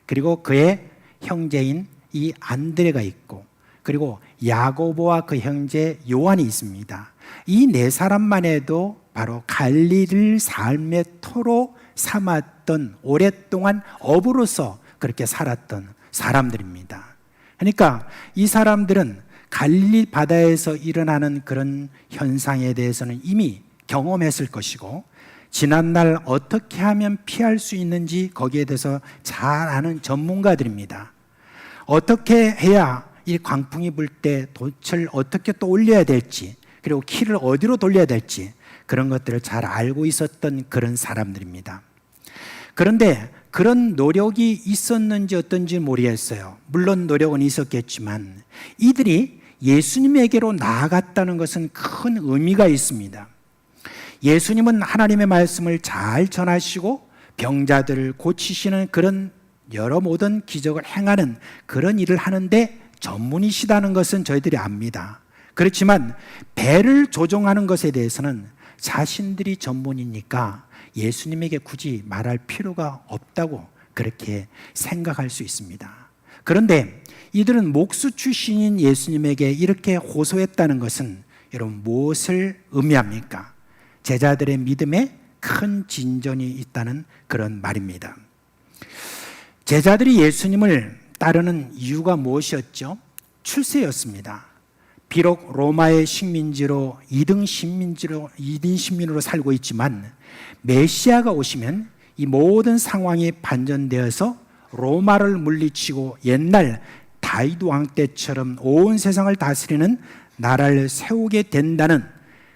그리고 그의 형제인 이 안드레가 있고, 그리고 야고보와 그 형제 요한이 있습니다. 이 네 사람만 해도 바로 갈릴리를 삶의 터로 삼았던, 오랫동안 어부로서 그렇게 살았던 사람들입니다. 그러니까 이 사람들은 갈릴리 바다에서 일어나는 그런 현상에 대해서는 이미 경험했을 것이고, 지난날 어떻게 하면 피할 수 있는지 거기에 대해서 잘 아는 전문가들입니다. 어떻게 해야 이 광풍이 불 때 돛을 어떻게 또 올려야 될지, 그리고 키를 어디로 돌려야 될지 그런 것들을 잘 알고 있었던 그런 사람들입니다. 그런데 그런 노력이 있었는지 어떤지 모르겠어요. 물론 노력은 있었겠지만 이들이 예수님에게로 나아갔다는 것은 큰 의미가 있습니다. 예수님은 하나님의 말씀을 잘 전하시고 병자들을 고치시는 그런 여러 모든 기적을 행하는 그런 일을 하는데 전문이시다는 것은 저희들이 압니다. 그렇지만 배를 조종하는 것에 대해서는 자신들이 전문이니까 예수님에게 굳이 말할 필요가 없다고 그렇게 생각할 수 있습니다. 그런데 이들은 목수 출신인 예수님에게 이렇게 호소했다는 것은 여러분 무엇을 의미합니까? 제자들의 믿음에 큰 진전이 있다는 그런 말입니다. 제자들이 예수님을 따르는 이유가 무엇이었죠? 출세였습니다. 비록 로마의 식민지로 2등 시민으로 살고 있지만 메시아가 오시면 이 모든 상황이 반전되어서 로마를 물리치고 옛날 다윗 왕 때처럼 온 세상을 다스리는 나라를 세우게 된다는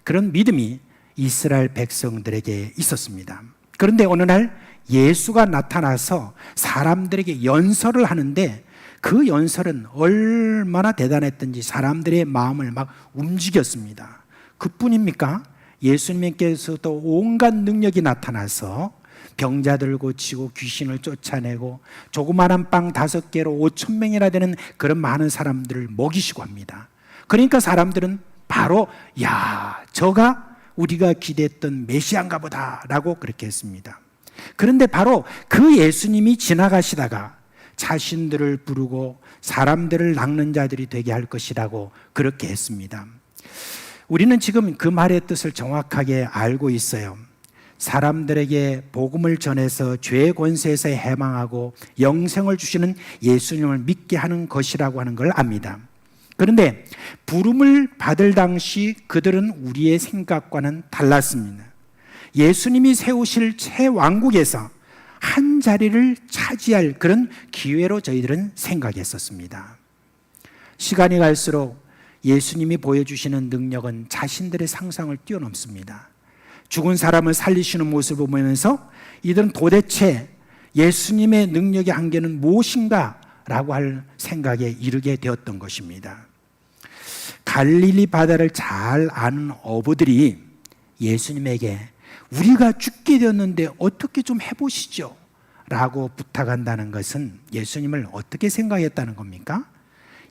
그런 믿음이 이스라엘 백성들에게 있었습니다. 그런데 어느 날 예수가 나타나서 사람들에게 연설을 하는데 그 연설은 얼마나 대단했던지 사람들의 마음을 막 움직였습니다. 그뿐입니까? 예수님께서도 온갖 능력이 나타나서 병자들을 고치고 귀신을 쫓아내고 조그마한 빵 5개로 5,000명이나 되는 그런 많은 사람들을 먹이시고 합니다. 그러니까 사람들은 바로 저가 우리가 기대했던 메시아인가 보다라고 그렇게 했습니다. 그런데 바로 그 예수님이 지나가시다가 자신들을 부르고 사람들을 낚는 자들이 되게 할 것이라고 그렇게 했습니다. 우리는 지금 그 말의 뜻을 정확하게 알고 있어요. 사람들에게 복음을 전해서 죄의 권세에서 해방하고 영생을 주시는 예수님을 믿게 하는 것이라고 하는 걸 압니다. 그런데 부름을 받을 당시 그들은 우리의 생각과는 달랐습니다. 예수님이 세우실 새 왕국에서 한 자리를 차지할 그런 기회로 저희들은 생각했었습니다. 시간이 갈수록 예수님이 보여주시는 능력은 자신들의 상상을 뛰어넘습니다. 죽은 사람을 살리시는 모습을 보면서 이들은 도대체 예수님의 능력의 한계는 무엇인가 라고 할 생각에 이르게 되었던 것입니다. 갈릴리 바다를 잘 아는 어부들이 예수님에게 우리가 죽게 되었는데 어떻게 좀 해보시죠 라고 부탁한다는 것은 예수님을 어떻게 생각했다는 겁니까?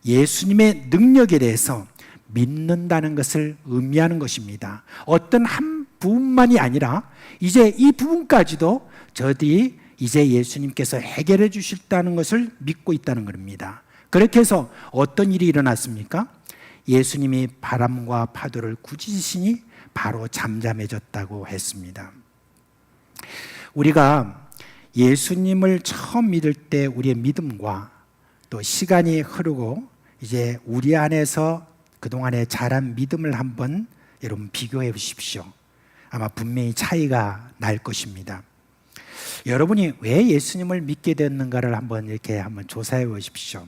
예수님의 능력에 대해서 믿는다는 것을 의미하는 것입니다. 어떤 한 부분만이 아니라 이제 이 부분까지도 저들이 이제 예수님께서 해결해 주실다는 것을 믿고 있다는 겁니다. 그렇게 해서 어떤 일이 일어났습니까? 예수님이 바람과 파도를 꾸짖으시니 바로 잠잠해졌다고 했습니다. 우리가 예수님을 처음 믿을 때 우리의 믿음과 또 시간이 흐르고 이제 우리 안에서 그동안에 자란 믿음을 한번 여러분 비교해 보십시오. 아마 분명히 차이가 날 것입니다. 여러분이 왜 예수님을 믿게 됐는가를 한번 이렇게 한번 조사해 보십시오.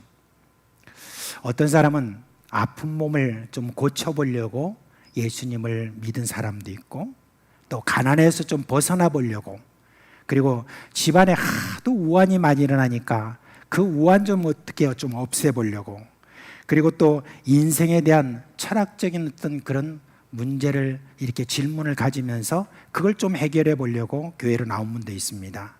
어떤 사람은 아픈 몸을 좀 고쳐보려고 예수님을 믿은 사람도 있고, 또 가난해서 좀 벗어나 보려고, 그리고 집안에 하도 우환이 많이 일어나니까 그 우환 좀 어떻게 좀 없애보려고, 그리고 또 인생에 대한 철학적인 어떤 그런 문제를 이렇게 질문을 가지면서 그걸 좀 해결해 보려고 교회로 나온 분도 있습니다.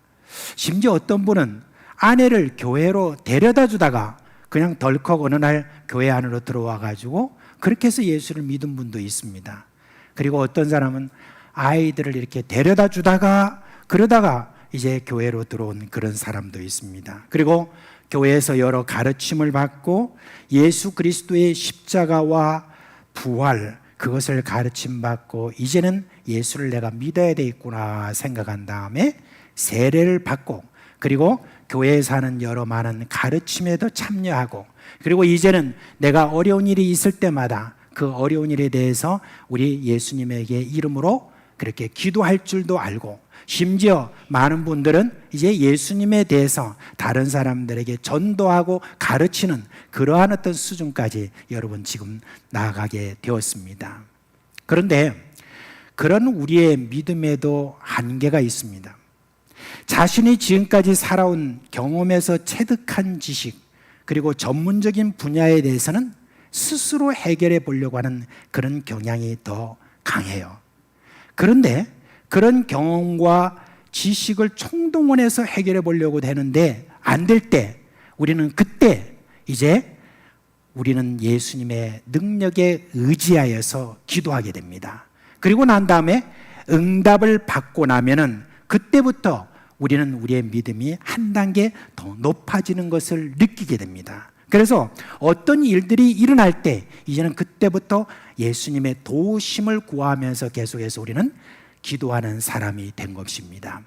심지어 어떤 분은 아내를 교회로 데려다 주다가 그냥 덜컥 어느 날 교회 안으로 들어와 가지고 그렇게 해서 예수를 믿은 분도 있습니다. 그리고 어떤 사람은 아이들을 이렇게 데려다 주다가 그러다가 이제 교회로 들어온 그런 사람도 있습니다. 그리고 교회에서 여러 가르침을 받고 예수 그리스도의 십자가와 부활, 그것을 가르침 받고 이제는 예수를 내가 믿어야 되겠구나 생각한 다음에 세례를 받고, 그리고 교회에서 하는 여러 많은 가르침에도 참여하고, 그리고 이제는 내가 어려운 일이 있을 때마다 그 어려운 일에 대해서 우리 예수님에게 이름으로 그렇게 기도할 줄도 알고, 심지어 많은 분들은 이제 예수님에 대해서 다른 사람들에게 전도하고 가르치는 그러한 어떤 수준까지 여러분 지금 나아가게 되었습니다. 그런데 그런 우리의 믿음에도 한계가 있습니다. 자신이 지금까지 살아온 경험에서 체득한 지식, 그리고 전문적인 분야에 대해서는 스스로 해결해 보려고 하는 그런 경향이 더 강해요. 그런데 그런 경험과 지식을 총동원해서 해결해 보려고 되는데 안 될 때, 우리는 그때 이제 우리는 예수님의 능력에 의지하여서 기도하게 됩니다. 그리고 난 다음에 응답을 받고 나면은 그때부터 우리는 우리의 믿음이 한 단계 더 높아지는 것을 느끼게 됩니다. 그래서 어떤 일들이 일어날 때 이제는 그때부터 예수님의 도우심을 구하면서 계속해서 우리는 기도하는 사람이 된 것입니다.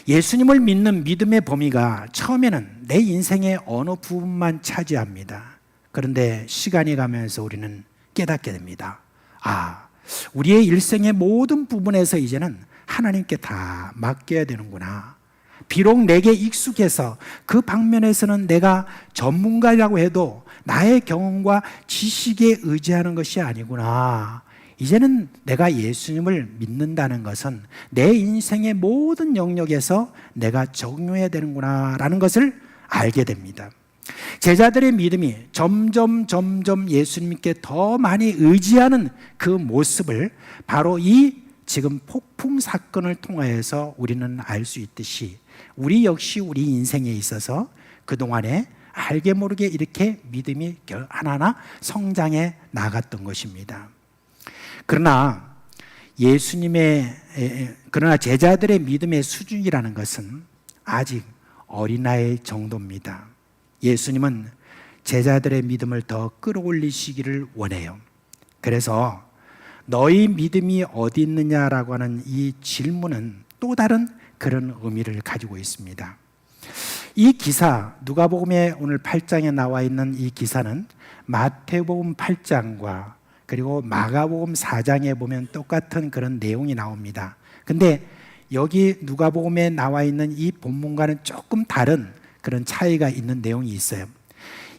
예수님을 믿는 믿음의 범위가 처음에는 내 인생의 어느 부분만 차지합니다. 그런데 시간이 가면서 우리는 깨닫게 됩니다. 우리의 일생의 모든 부분에서 이제는 하나님께 다 맡겨야 되는구나. 비록 내게 익숙해서 그 방면에서는 내가 전문가라고 해도 나의 경험과 지식에 의지하는 것이 아니구나. 이제는 내가 예수님을 믿는다는 것은 내 인생의 모든 영역에서 내가 적용해야 되는구나 라는 것을 알게 됩니다. 제자들의 믿음이 점점 예수님께 더 많이 의지하는 그 모습을 바로 이 지금 폭풍 사건을 통하여서 우리는 알 수 있듯이 우리 역시 우리 인생에 있어서 그동안에 알게 모르게 이렇게 믿음이 하나하나 성장해 나갔던 것입니다. 그러나 제자들의 믿음의 수준이라는 것은 아직 어린아이 정도입니다. 예수님은 제자들의 믿음을 더 끌어올리시기를 원해요. 그래서 너희 믿음이 어디 있느냐라고 하는 이 질문은 또 다른 그런 의미를 가지고 있습니다. 이 기사, 누가복음의 오늘 8장에 나와 있는 이 기사는 마태복음 8장과 그리고 마가복음 4장에 보면 똑같은 그런 내용이 나옵니다. 근데 여기 누가복음에 나와 있는 이 본문과는 조금 다른 그런 차이가 있는 내용이 있어요.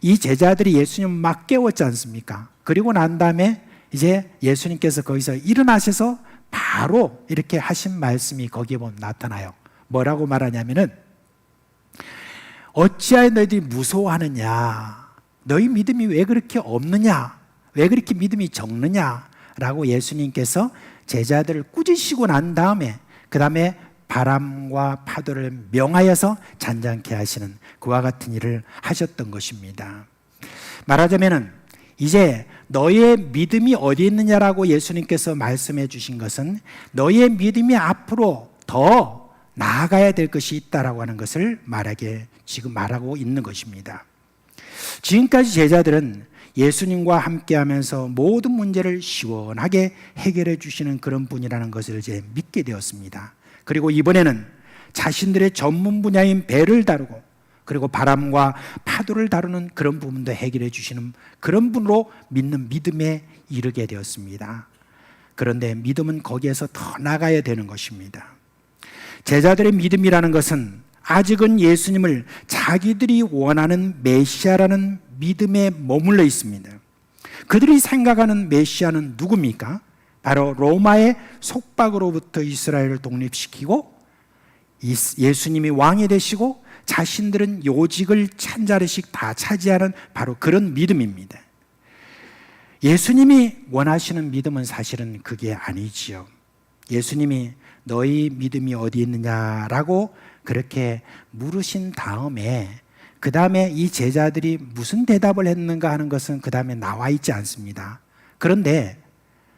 이 제자들이 예수님 막 깨웠지 않습니까? 그리고 난 다음에 이제 예수님께서 거기서 일어나셔서 바로 이렇게 하신 말씀이 거기에 보면 나타나요. 뭐라고 말하냐면은 어찌하여 너희들이 무서워하느냐? 너희 믿음이 왜 그렇게 없느냐? 왜 그렇게 믿음이 적느냐? 라고 예수님께서 제자들을 꾸짖으시고 난 다음에 그 다음에 바람과 파도를 명하여서 잔잔케 하시는 그와 같은 일을 하셨던 것입니다. 말하자면은 이제 너의 믿음이 어디 있느냐라고 예수님께서 말씀해 주신 것은 너의 믿음이 앞으로 더 나아가야 될 것이 있다라고 하는 것을 지금 말하고 있는 것입니다. 지금까지 제자들은 예수님과 함께 하면서 모든 문제를 시원하게 해결해 주시는 그런 분이라는 것을 이제 믿게 되었습니다. 그리고 이번에는 자신들의 전문 분야인 배를 다루고 그리고 바람과 파도를 다루는 그런 부분도 해결해 주시는 그런 분으로 믿는 믿음에 이르게 되었습니다. 그런데 믿음은 거기에서 더 나가야 되는 것입니다. 제자들의 믿음이라는 것은 아직은 예수님을 자기들이 원하는 메시아라는 믿음에 머물러 있습니다. 그들이 생각하는 메시아는 누굽니까? 바로 로마의 속박으로부터 이스라엘을 독립시키고 예수님이 왕이 되시고 자신들은 요직을 한 자리씩 다 차지하는 바로 그런 믿음입니다. 예수님이 원하시는 믿음은 사실은 그게 아니지요. 예수님이 너희 믿음이 어디 있느냐라고 그렇게 물으신 다음에 그 다음에 이 제자들이 무슨 대답을 했는가 하는 것은 그 다음에 나와 있지 않습니다. 그런데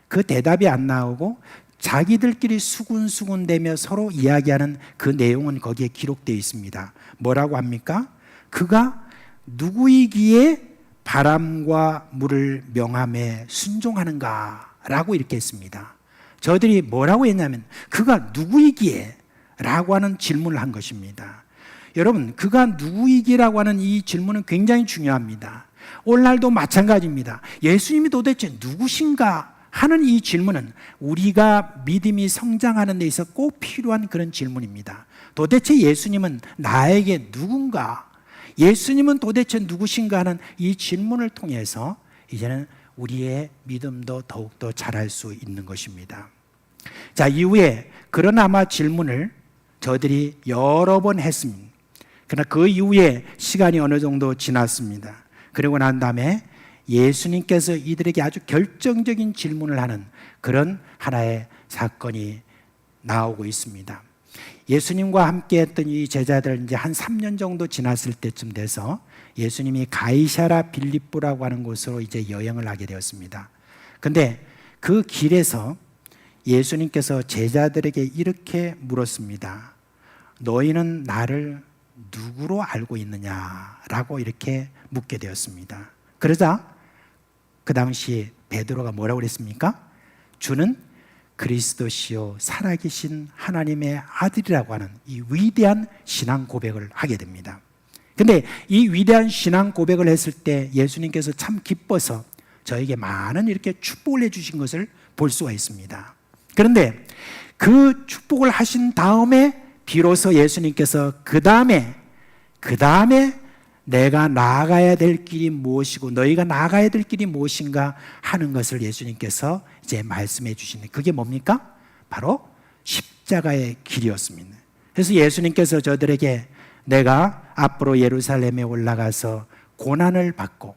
그 대답이 안 나오고 자기들끼리 수군수군대며 서로 이야기하는 그 내용은 거기에 기록되어 있습니다. 뭐라고 합니까? 그가 누구이기에 바람과 물을 명함에 순종하는가? 라고 이렇게 했습니다. 저들이 뭐라고 했냐면 그가 누구이기에? 라고 하는 질문을 한 것입니다. 여러분, 그가 누구이기라고 하는 이 질문은 굉장히 중요합니다. 오늘날도 마찬가지입니다. 예수님이 도대체 누구신가 하는 이 질문은 우리가 믿음이 성장하는 데 있어 꼭 필요한 그런 질문입니다. 도대체 예수님은 나에게 누군가? 예수님은 도대체 누구신가 하는 이 질문을 통해서 이제는 우리의 믿음도 더욱더 자랄 수 있는 것입니다. 자, 이후에 그런 아마 질문을 저들이 여러 번 했습니다. 그러나 그 이후에 시간이 어느 정도 지났습니다. 그리고 난 다음에 예수님께서 이들에게 아주 결정적인 질문을 하는 그런 하나의 사건이 나오고 있습니다. 예수님과 함께 했던 이 제자들 이제 한 3년 정도 지났을 때쯤 돼서 예수님이 가이사라 빌립보라고 하는 곳으로 이제 여행을 하게 되었습니다. 근데 그 길에서 예수님께서 제자들에게 이렇게 물었습니다. 너희는 나를 누구로 알고 있느냐라고 이렇게 묻게 되었습니다. 그러자 그 당시 베드로가 뭐라고 그랬습니까? 주는 그리스도시요 살아계신 하나님의 아들이라고 하는 이 위대한 신앙 고백을 하게 됩니다. 근데 이 위대한 신앙 고백을 했을 때 예수님께서 참 기뻐서 저에게 많은 이렇게 축복을 해주신 것을 볼 수가 있습니다. 그런데 그 축복을 하신 다음에 비로소 예수님께서 그 다음에 내가 나아가야 될 길이 무엇이고 너희가 나아가야 될 길이 무엇인가 하는 것을 예수님께서 이제 말씀해 주시는 그게 뭡니까? 바로 십자가의 길이었습니다. 그래서 예수님께서 저들에게 내가 앞으로 예루살렘에 올라가서 고난을 받고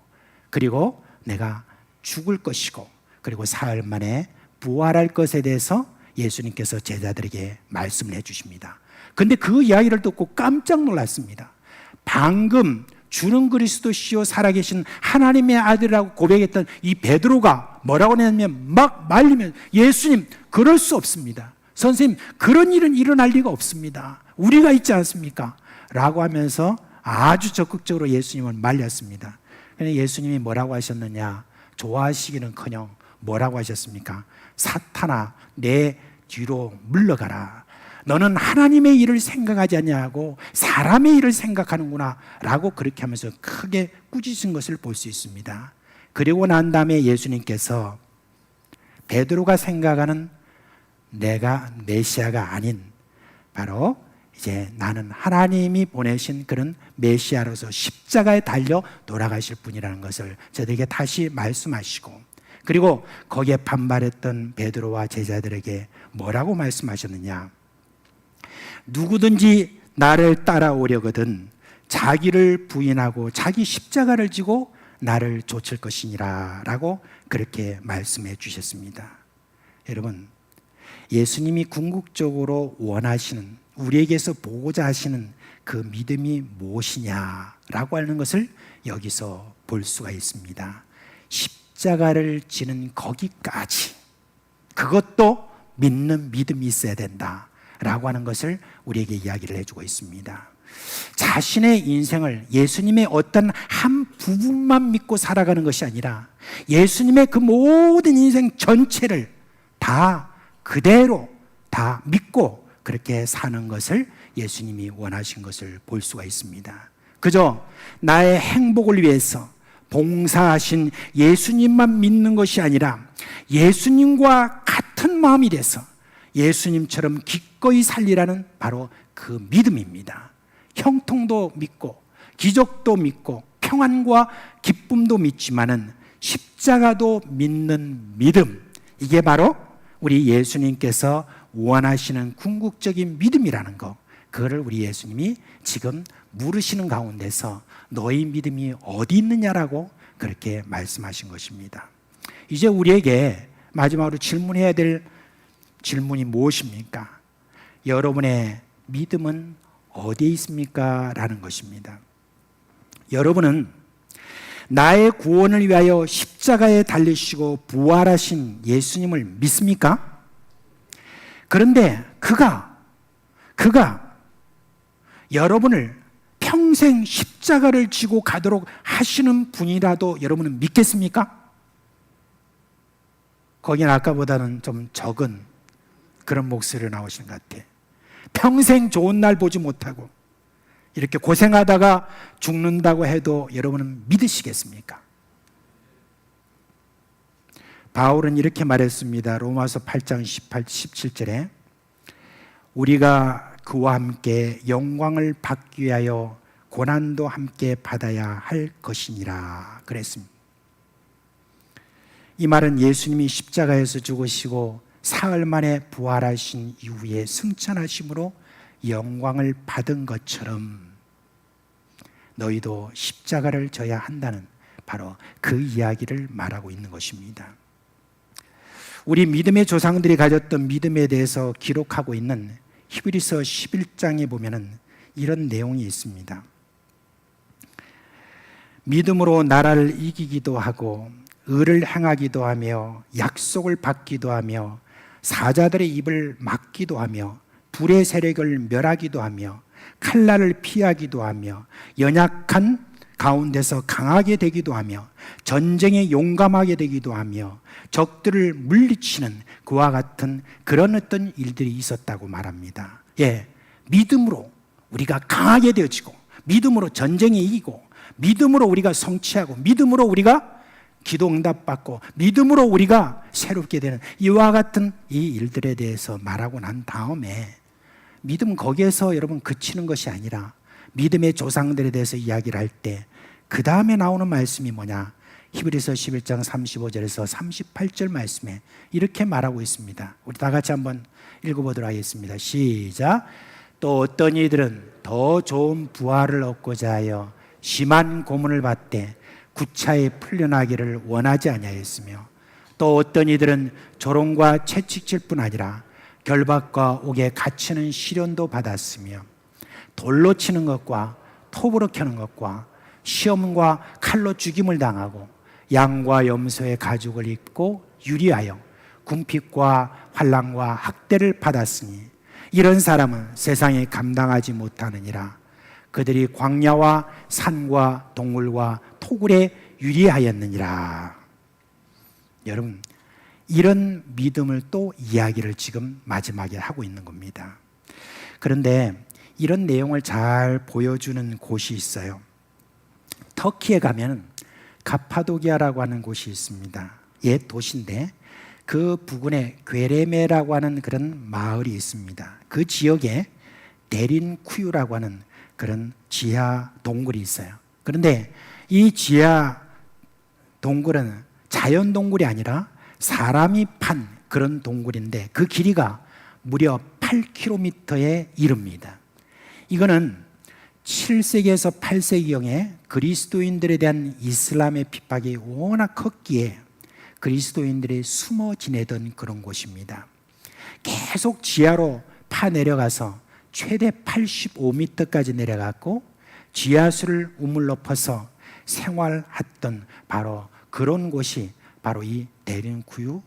그리고 내가 죽을 것이고 그리고 사흘 만에 부활할 것에 대해서 예수님께서 제자들에게 말씀을 해 주십니다. 근데 그 이야기를 듣고 깜짝 놀랐습니다. 방금 주는 그리스도시요 살아계신 하나님의 아들이라고 고백했던 이 베드로가 뭐라고 했냐면 막 말리면 예수님 그럴 수 없습니다. 선생님 그런 일은 일어날 리가 없습니다. 우리가 있지 않습니까? 라고 하면서 아주 적극적으로 예수님을 말렸습니다. 그런데 예수님이 뭐라고 하셨느냐? 좋아하시기는커녕 뭐라고 하셨습니까? 사탄아 내 뒤로 물러가라. 너는 하나님의 일을 생각하지 않냐고 사람의 일을 생각하는구나 라고 그렇게 하면서 크게 꾸짖은 것을 볼 수 있습니다. 그리고 난 다음에 예수님께서 베드로가 생각하는 내가 메시아가 아닌 바로 이제 나는 하나님이 보내신 그런 메시아로서 십자가에 달려 돌아가실 분이라는 것을 저들에게 다시 말씀하시고 그리고 거기에 반발했던 베드로와 제자들에게 뭐라고 말씀하셨느냐? 누구든지 나를 따라오려거든 자기를 부인하고 자기 십자가를 지고 나를 좇을 것이니라 라고 그렇게 말씀해 주셨습니다. 여러분, 예수님이 궁극적으로 원하시는 우리에게서 보고자 하시는 그 믿음이 무엇이냐라고 하는 것을 여기서 볼 수가 있습니다. 십자가를 지는 거기까지 그것도 믿는 믿음이 있어야 된다라고 하는 것을 우리에게 이야기를 해주고 있습니다. 자신의 인생을 예수님의 어떤 한 부분만 믿고 살아가는 것이 아니라 예수님의 그 모든 인생 전체를 다 그대로 다 믿고 그렇게 사는 것을 예수님이 원하신 것을 볼 수가 있습니다. 그저 나의 행복을 위해서 봉사하신 예수님만 믿는 것이 아니라 예수님과 같은 마음이 돼서 예수님처럼 기꺼이 살리라는 바로 그 믿음입니다. 형통도 믿고 기적도 믿고 평안과 기쁨도 믿지만은 십자가도 믿는 믿음, 이게 바로 우리 예수님께서 원하시는 궁극적인 믿음이라는 거, 그거를 우리 예수님이 지금 물으시는 가운데서 너희 믿음이 어디 있느냐라고 그렇게 말씀하신 것입니다. 이제 우리에게 마지막으로 질문해야 될 질문이 무엇입니까? 여러분의 믿음은 어디에 있습니까? 라는 것입니다. 여러분은 나의 구원을 위하여 십자가에 달리시고 부활하신 예수님을 믿습니까? 그런데 그가 여러분을 평생 십자가를 지고 가도록 하시는 분이라도 여러분은 믿겠습니까? 거기는 아까보다는 좀 적은 그런 목소리로 나오시는 것 같아. 평생 좋은 날 보지 못하고 이렇게 고생하다가 죽는다고 해도 여러분은 믿으시겠습니까? 바울은 이렇게 말했습니다. 로마서 8장 17절에 우리가 그와 함께 영광을 받기 위하여 고난도 함께 받아야 할 것이니라 그랬습니다. 이 말은 예수님이 십자가에서 죽으시고 사흘 만에 부활하신 이후에 승천하심으로 영광을 받은 것처럼 너희도 십자가를 져야 한다는 바로 그 이야기를 말하고 있는 것입니다. 우리 믿음의 조상들이 가졌던 믿음에 대해서 기록하고 있는 히브리서 11장에 보면은 이런 내용이 있습니다. 믿음으로 나라를 이기기도 하고 의를 행하기도 하며 약속을 받기도 하며 사자들의 입을 막기도 하며 불의 세력을 멸하기도 하며 칼날을 피하기도 하며 연약한 가운데서 강하게 되기도 하며 전쟁에 용감하게 되기도 하며 적들을 물리치는 그와 같은 그런 어떤 일들이 있었다고 말합니다. 믿음으로 우리가 강하게 되어지고 믿음으로 전쟁에 이기고 믿음으로 우리가 성취하고 믿음으로 우리가 기도 응답받고 믿음으로 우리가 새롭게 되는 이와 같은 이 일들에 대해서 말하고 난 다음에 믿음 거기에서 여러분 그치는 것이 아니라 믿음의 조상들에 대해서 이야기를 할 때 그 다음에 나오는 말씀이 뭐냐? 히브리서 11장 35절에서 38절 말씀에 이렇게 말하고 있습니다. 우리 다 같이 한번 읽어보도록 하겠습니다. 시작. 또 어떤 이들은 더 좋은 부활을 얻고자 하여 심한 고문을 받되 구차에 풀려나기를 원하지 아니하였으며 또 어떤 이들은 조롱과 채찍질 뿐 아니라 결박과 옥에 갇히는 시련도 받았으며 돌로 치는 것과 톱으로 켜는 것과 시험과 칼로 죽임을 당하고 양과 염소의 가죽을 입고 유리하여 궁핍과 환난과 학대를 받았으니 이런 사람은 세상에 감당하지 못하느니라. 그들이 광야와 산과 동물과 토굴에 유리하였느니라. 여러분, 이런 믿음을 또 이야기를 지금 마지막에 하고 있는 겁니다. 그런데 이런 내용을 잘 보여주는 곳이 있어요. 터키에 가면 가파도기아라고 하는 곳이 있습니다. 옛 도시인데 그 부근에 괴레메라고 하는 그런 마을이 있습니다. 그 지역에 데린쿠유라고 하는 그런 지하 동굴이 있어요. 그런데 이 지하 동굴은 자연 동굴이 아니라 사람이 판 그런 동굴인데 그 길이가 무려 8km에 이릅니다. 이거는 7세기에서 8세기경에 그리스도인들에 대한 이슬람의 핍박이 워낙 컸기에 그리스도인들이 숨어 지내던 그런 곳입니다. 계속 지하로 파 내려가서 최대 85m까지 내려갔고 지하수를 우물로 퍼서 생활했던 바로 그런 곳이 바로 이 데린쿠유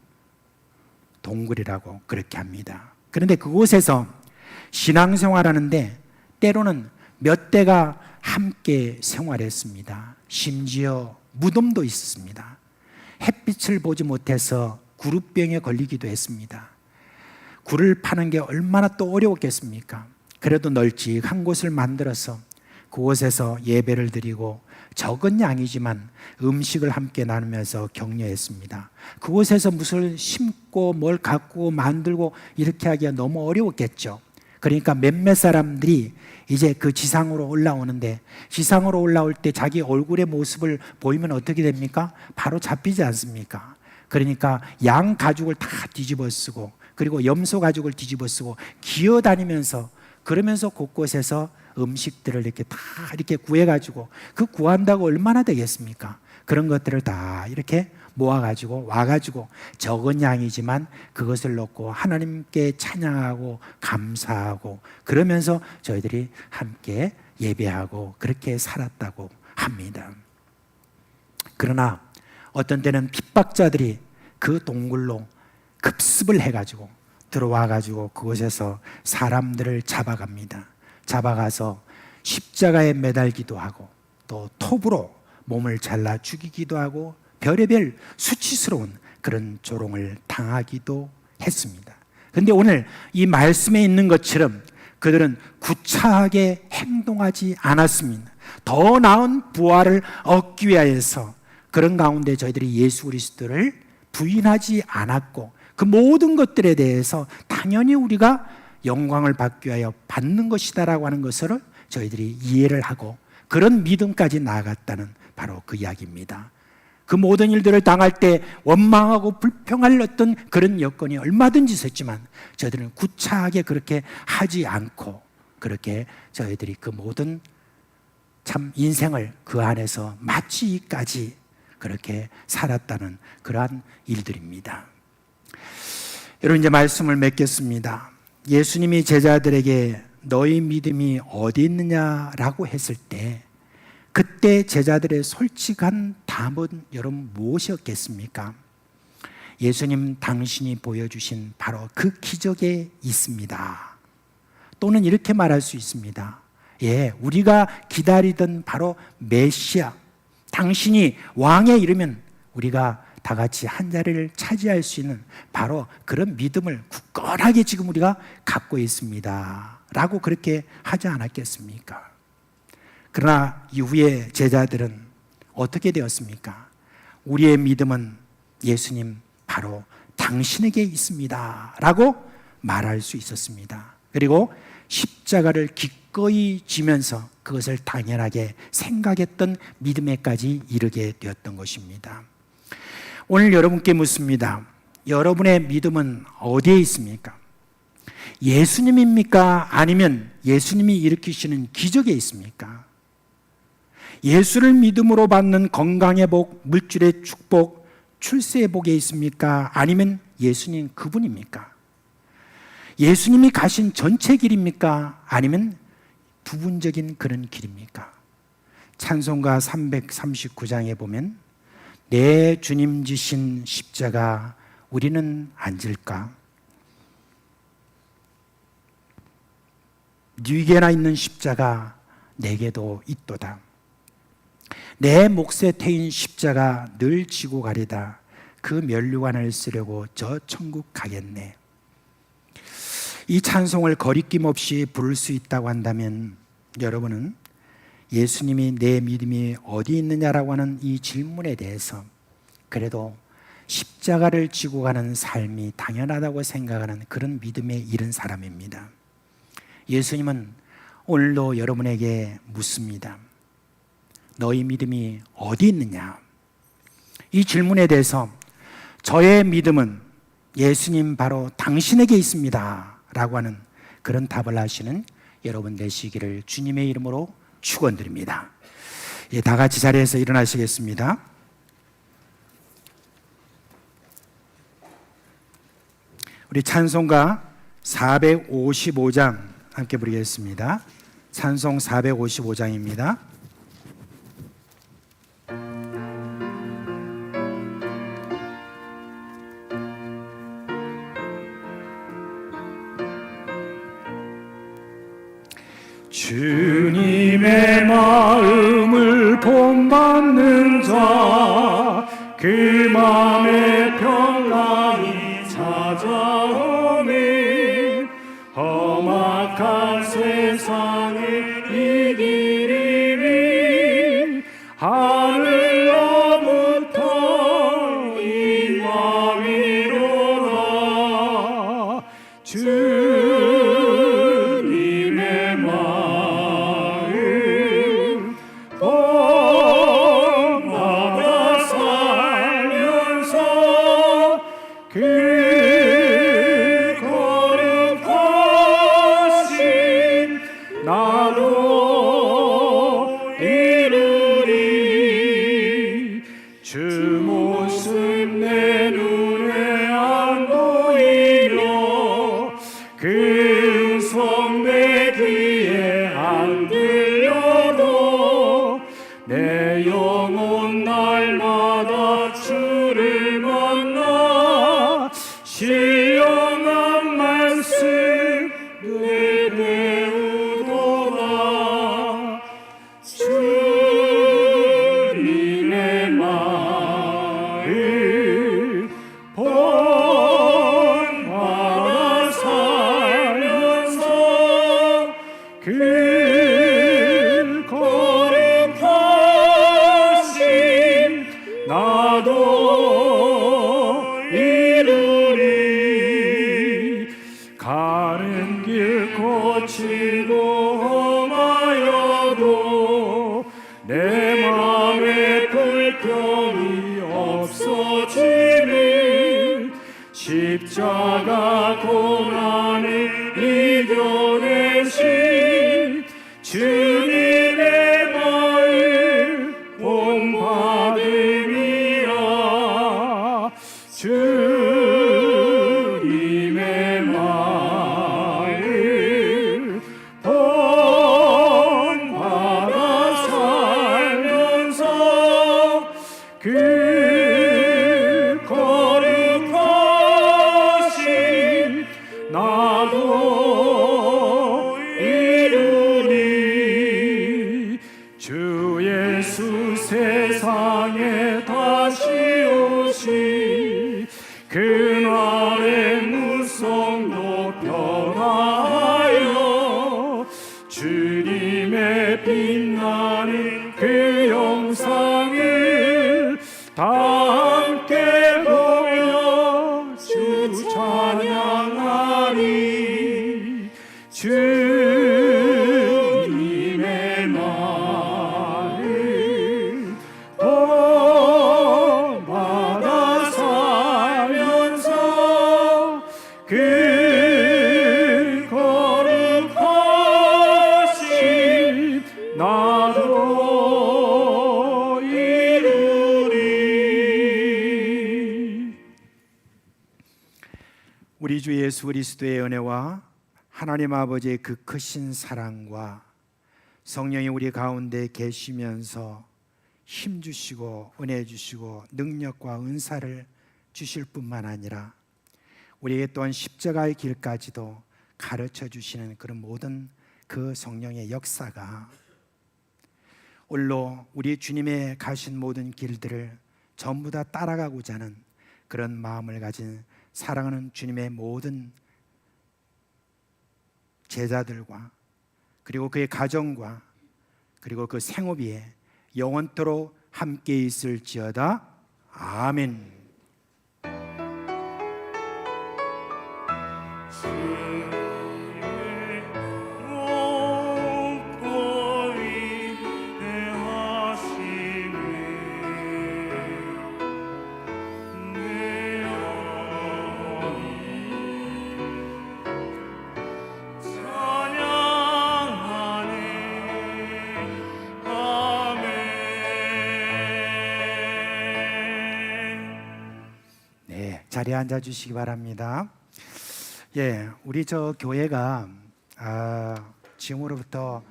동굴이라고 그렇게 합니다. 그런데 그곳에서 신앙생활하는데 때로는 몇 대가 함께 생활했습니다. 심지어 무덤도 있었습니다. 햇빛을 보지 못해서 구루병에 걸리기도 했습니다. 굴을 파는 게 얼마나 또 어려웠겠습니까? 그래도 널찍한 곳을 만들어서 그곳에서 예배를 드리고 적은 양이지만 음식을 함께 나누면서 격려했습니다. 그곳에서 무엇을 심고 뭘 가꾸고 만들고 이렇게 하기가 너무 어려웠겠죠. 그러니까 몇몇 사람들이 이제 그 지상으로 올라오는데, 지상으로 올라올 때 자기 얼굴의 모습을 보이면 어떻게 됩니까? 바로 잡히지 않습니까? 그러니까 양 가죽을 다 뒤집어 쓰고, 그리고 염소 가죽을 뒤집어 쓰고 기어다니면서, 그러면서 곳곳에서 음식들을 이렇게 다 이렇게 구해가지고, 그 구한다고 얼마나 되겠습니까? 그런 것들을 다 이렇게 모아가지고 와가지고 적은 양이지만 그것을 놓고 하나님께 찬양하고 감사하고, 그러면서 저희들이 함께 예배하고 그렇게 살았다고 합니다. 그러나 어떤 때는 핍박자들이 그 동굴로 급습을 해가지고 들어와가지고 그곳에서 사람들을 잡아갑니다. 잡아가서 십자가에 매달기도 하고 또 톱으로 몸을 잘라 죽이기도 하고 별의별 수치스러운 그런 조롱을 당하기도 했습니다. 그런데 오늘 이 말씀에 있는 것처럼 그들은 구차하게 행동하지 않았습니다. 더 나은 부활을 얻기 위하여서 그런 가운데 저희들이 예수 그리스도를 부인하지 않았고, 그 모든 것들에 대해서 당연히 우리가 영광을 받기 위하여 받는 것이다라고 하는 것을 저희들이 이해를 하고 그런 믿음까지 나아갔다는 바로 그 이야기입니다. 그 모든 일들을 당할 때 원망하고 불평할 어떤 그런 여건이 얼마든지 있었지만 저희들은 구차하게 그렇게 하지 않고, 그렇게 저희들이 그 모든 참 인생을 그 안에서 마치기까지 그렇게 살았다는 그러한 일들입니다. 여러분, 이제 말씀을 맺겠습니다. 예수님이 제자들에게 너희 믿음이 어디 있느냐라고 했을 때 그때 제자들의 솔직한 답은 여러분 무엇이었겠습니까? 예수님 당신이 보여주신 바로 그 기적에 있습니다. 또는 이렇게 말할 수 있습니다. 예, 우리가 기다리던 바로 메시아, 당신이 왕에 이르면 우리가 다 같이 한 자리를 차지할 수 있는 바로 그런 믿음을 굳건하게 지금 우리가 갖고 있습니다 라고 그렇게 하지 않았겠습니까? 그러나 이후에 제자들은 어떻게 되었습니까? 우리의 믿음은 예수님 바로 당신에게 있습니다 라고 말할 수 있었습니다. 그리고 십자가를 기꺼이 지면서 그것을 당연하게 생각했던 믿음에까지 이르게 되었던 것입니다. 오늘 여러분께 묻습니다. 여러분의 믿음은 어디에 있습니까? 예수님입니까? 아니면 예수님이 일으키시는 기적에 있습니까? 예수를 믿음으로 받는 건강의 복, 물질의 축복, 출세의 복에 있습니까? 아니면 예수님 그분입니까? 예수님이 가신 전체 길입니까? 아니면 부분적인 그런 길입니까? 찬송가 339장에 보면 내 주님 지신 십자가 우리는 앉을까? 네게나 있는 십자가 내게도 있도다. 내 몫에 태인 십자가 늘 지고 가리다. 그 면류관을 쓰려고 저 천국 가겠네. 이 찬송을 거리낌 없이 부를 수 있다고 한다면 여러분은 예수님이 내 믿음이 어디 있느냐라고 하는 이 질문에 대해서 그래도 십자가를 지고 가는 삶이 당연하다고 생각하는 그런 믿음에 이른 사람입니다. 예수님은 오늘도 여러분에게 묻습니다. 너희 믿음이 어디 있느냐? 이 질문에 대해서 저의 믿음은 예수님 바로 당신에게 있습니다 라고 하는 그런 답을 하시는 여러분 되시기를 주님의 이름으로 축원드립니다. 예, 다 같이 자리에서 일어나시겠습니다. 우리 찬송가 455장 함께 부르겠습니다. 찬송 455장입니다. 주님의 마음을 본받는 자, 그 마음에 평강이 찾아오니 험악한 세상에 이 길이 음성 내 귀에 안 들려도 내 영혼 날마다 주를 만나 신령한 말씀 늘 배우도다. 주님의 말을 본받아 살면서 그 거룩하심 나도 이루리. 가는 길 거치고 험하여도 내 맘에 불평이 없어지는 십자가 고난을 이겨내신 주님의 말 본받음이라. 주님의 말을 본받아 살면서 그 거룩하심 나도 이루리. 주 예수 세상에 다시 오시 그날의 무성도 변화하여 주님의 빛나는 그 영상을 다 함께 보여 주 찬양하리. 주님의 말을 본받아 살면서 그 거룩하심 나도 이루리. 우리 주 예수 그리스도의 은혜와 하나님 아버지의 그 크신 사랑과 성령이 우리 가운데 계시면서 힘 주시고 은혜 주시고 능력과 은사를 주실 뿐만 아니라 우리에게 또한 십자가의 길까지도 가르쳐 주시는 그런 모든 그 성령의 역사가 오늘로 우리 주님의 가신 모든 길들을 전부 다 따라가고자 하는 그런 마음을 가진 사랑하는 주님의 모든 제자들과 그리고 그의 가정과 그리고 그 생업위에 영원토록 함께 있을지어다. 아멘. 자리에 앉아 주시기 바랍니다. 예, 우리 저 교회가 지금으로부터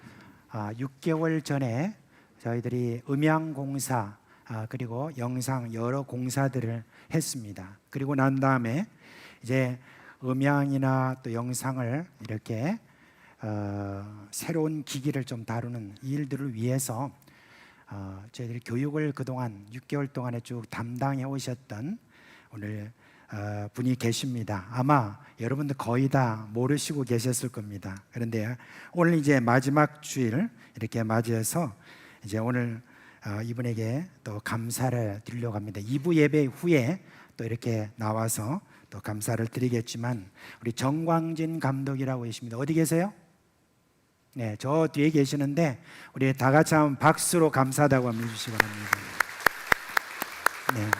6개월 전에 저희들이 음향 공사 그리고 영상 여러 공사들을 했습니다. 그리고 난 다음에 이제 음향이나 또 영상을 이렇게 새로운 기기를 좀 다루는 일들을 위해서 저희들이 교육을 그동안 6개월 동안에 쭉 담당해 오셨던 오늘 분이 계십니다. 아마 여러분들 거의 다 모르시고 계셨을 겁니다. 그런데 오늘 이제 마지막 주일 이렇게 맞이해서 이제 오늘 이분에게 또 감사를 드리려고 합니다. 2부 예배 후에 또 이렇게 나와서 또 감사를 드리겠지만 우리 정광진 감독이라고 계십니다. 어디 계세요? 네, 저 뒤에 계시는데 우리 다 같이 한번 박수로 감사하다고 한번 해주시기 바랍니다. 네.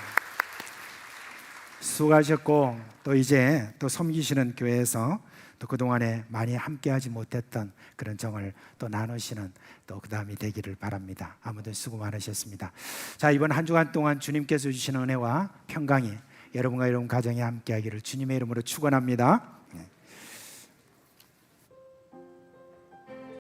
수고하셨고 또 이제 또 섬기시는 교회에서 또 그동안에 많이 함께하지 못했던 그런 정을 또 나누시는 또 그 다음이 되기를 바랍니다. 아무튼 수고 많으셨습니다. 자, 이번 한 주간 동안 주님께서 주시는 은혜와 평강이 여러분과 여러분 가정에 함께하기를 주님의 이름으로 축원합니다.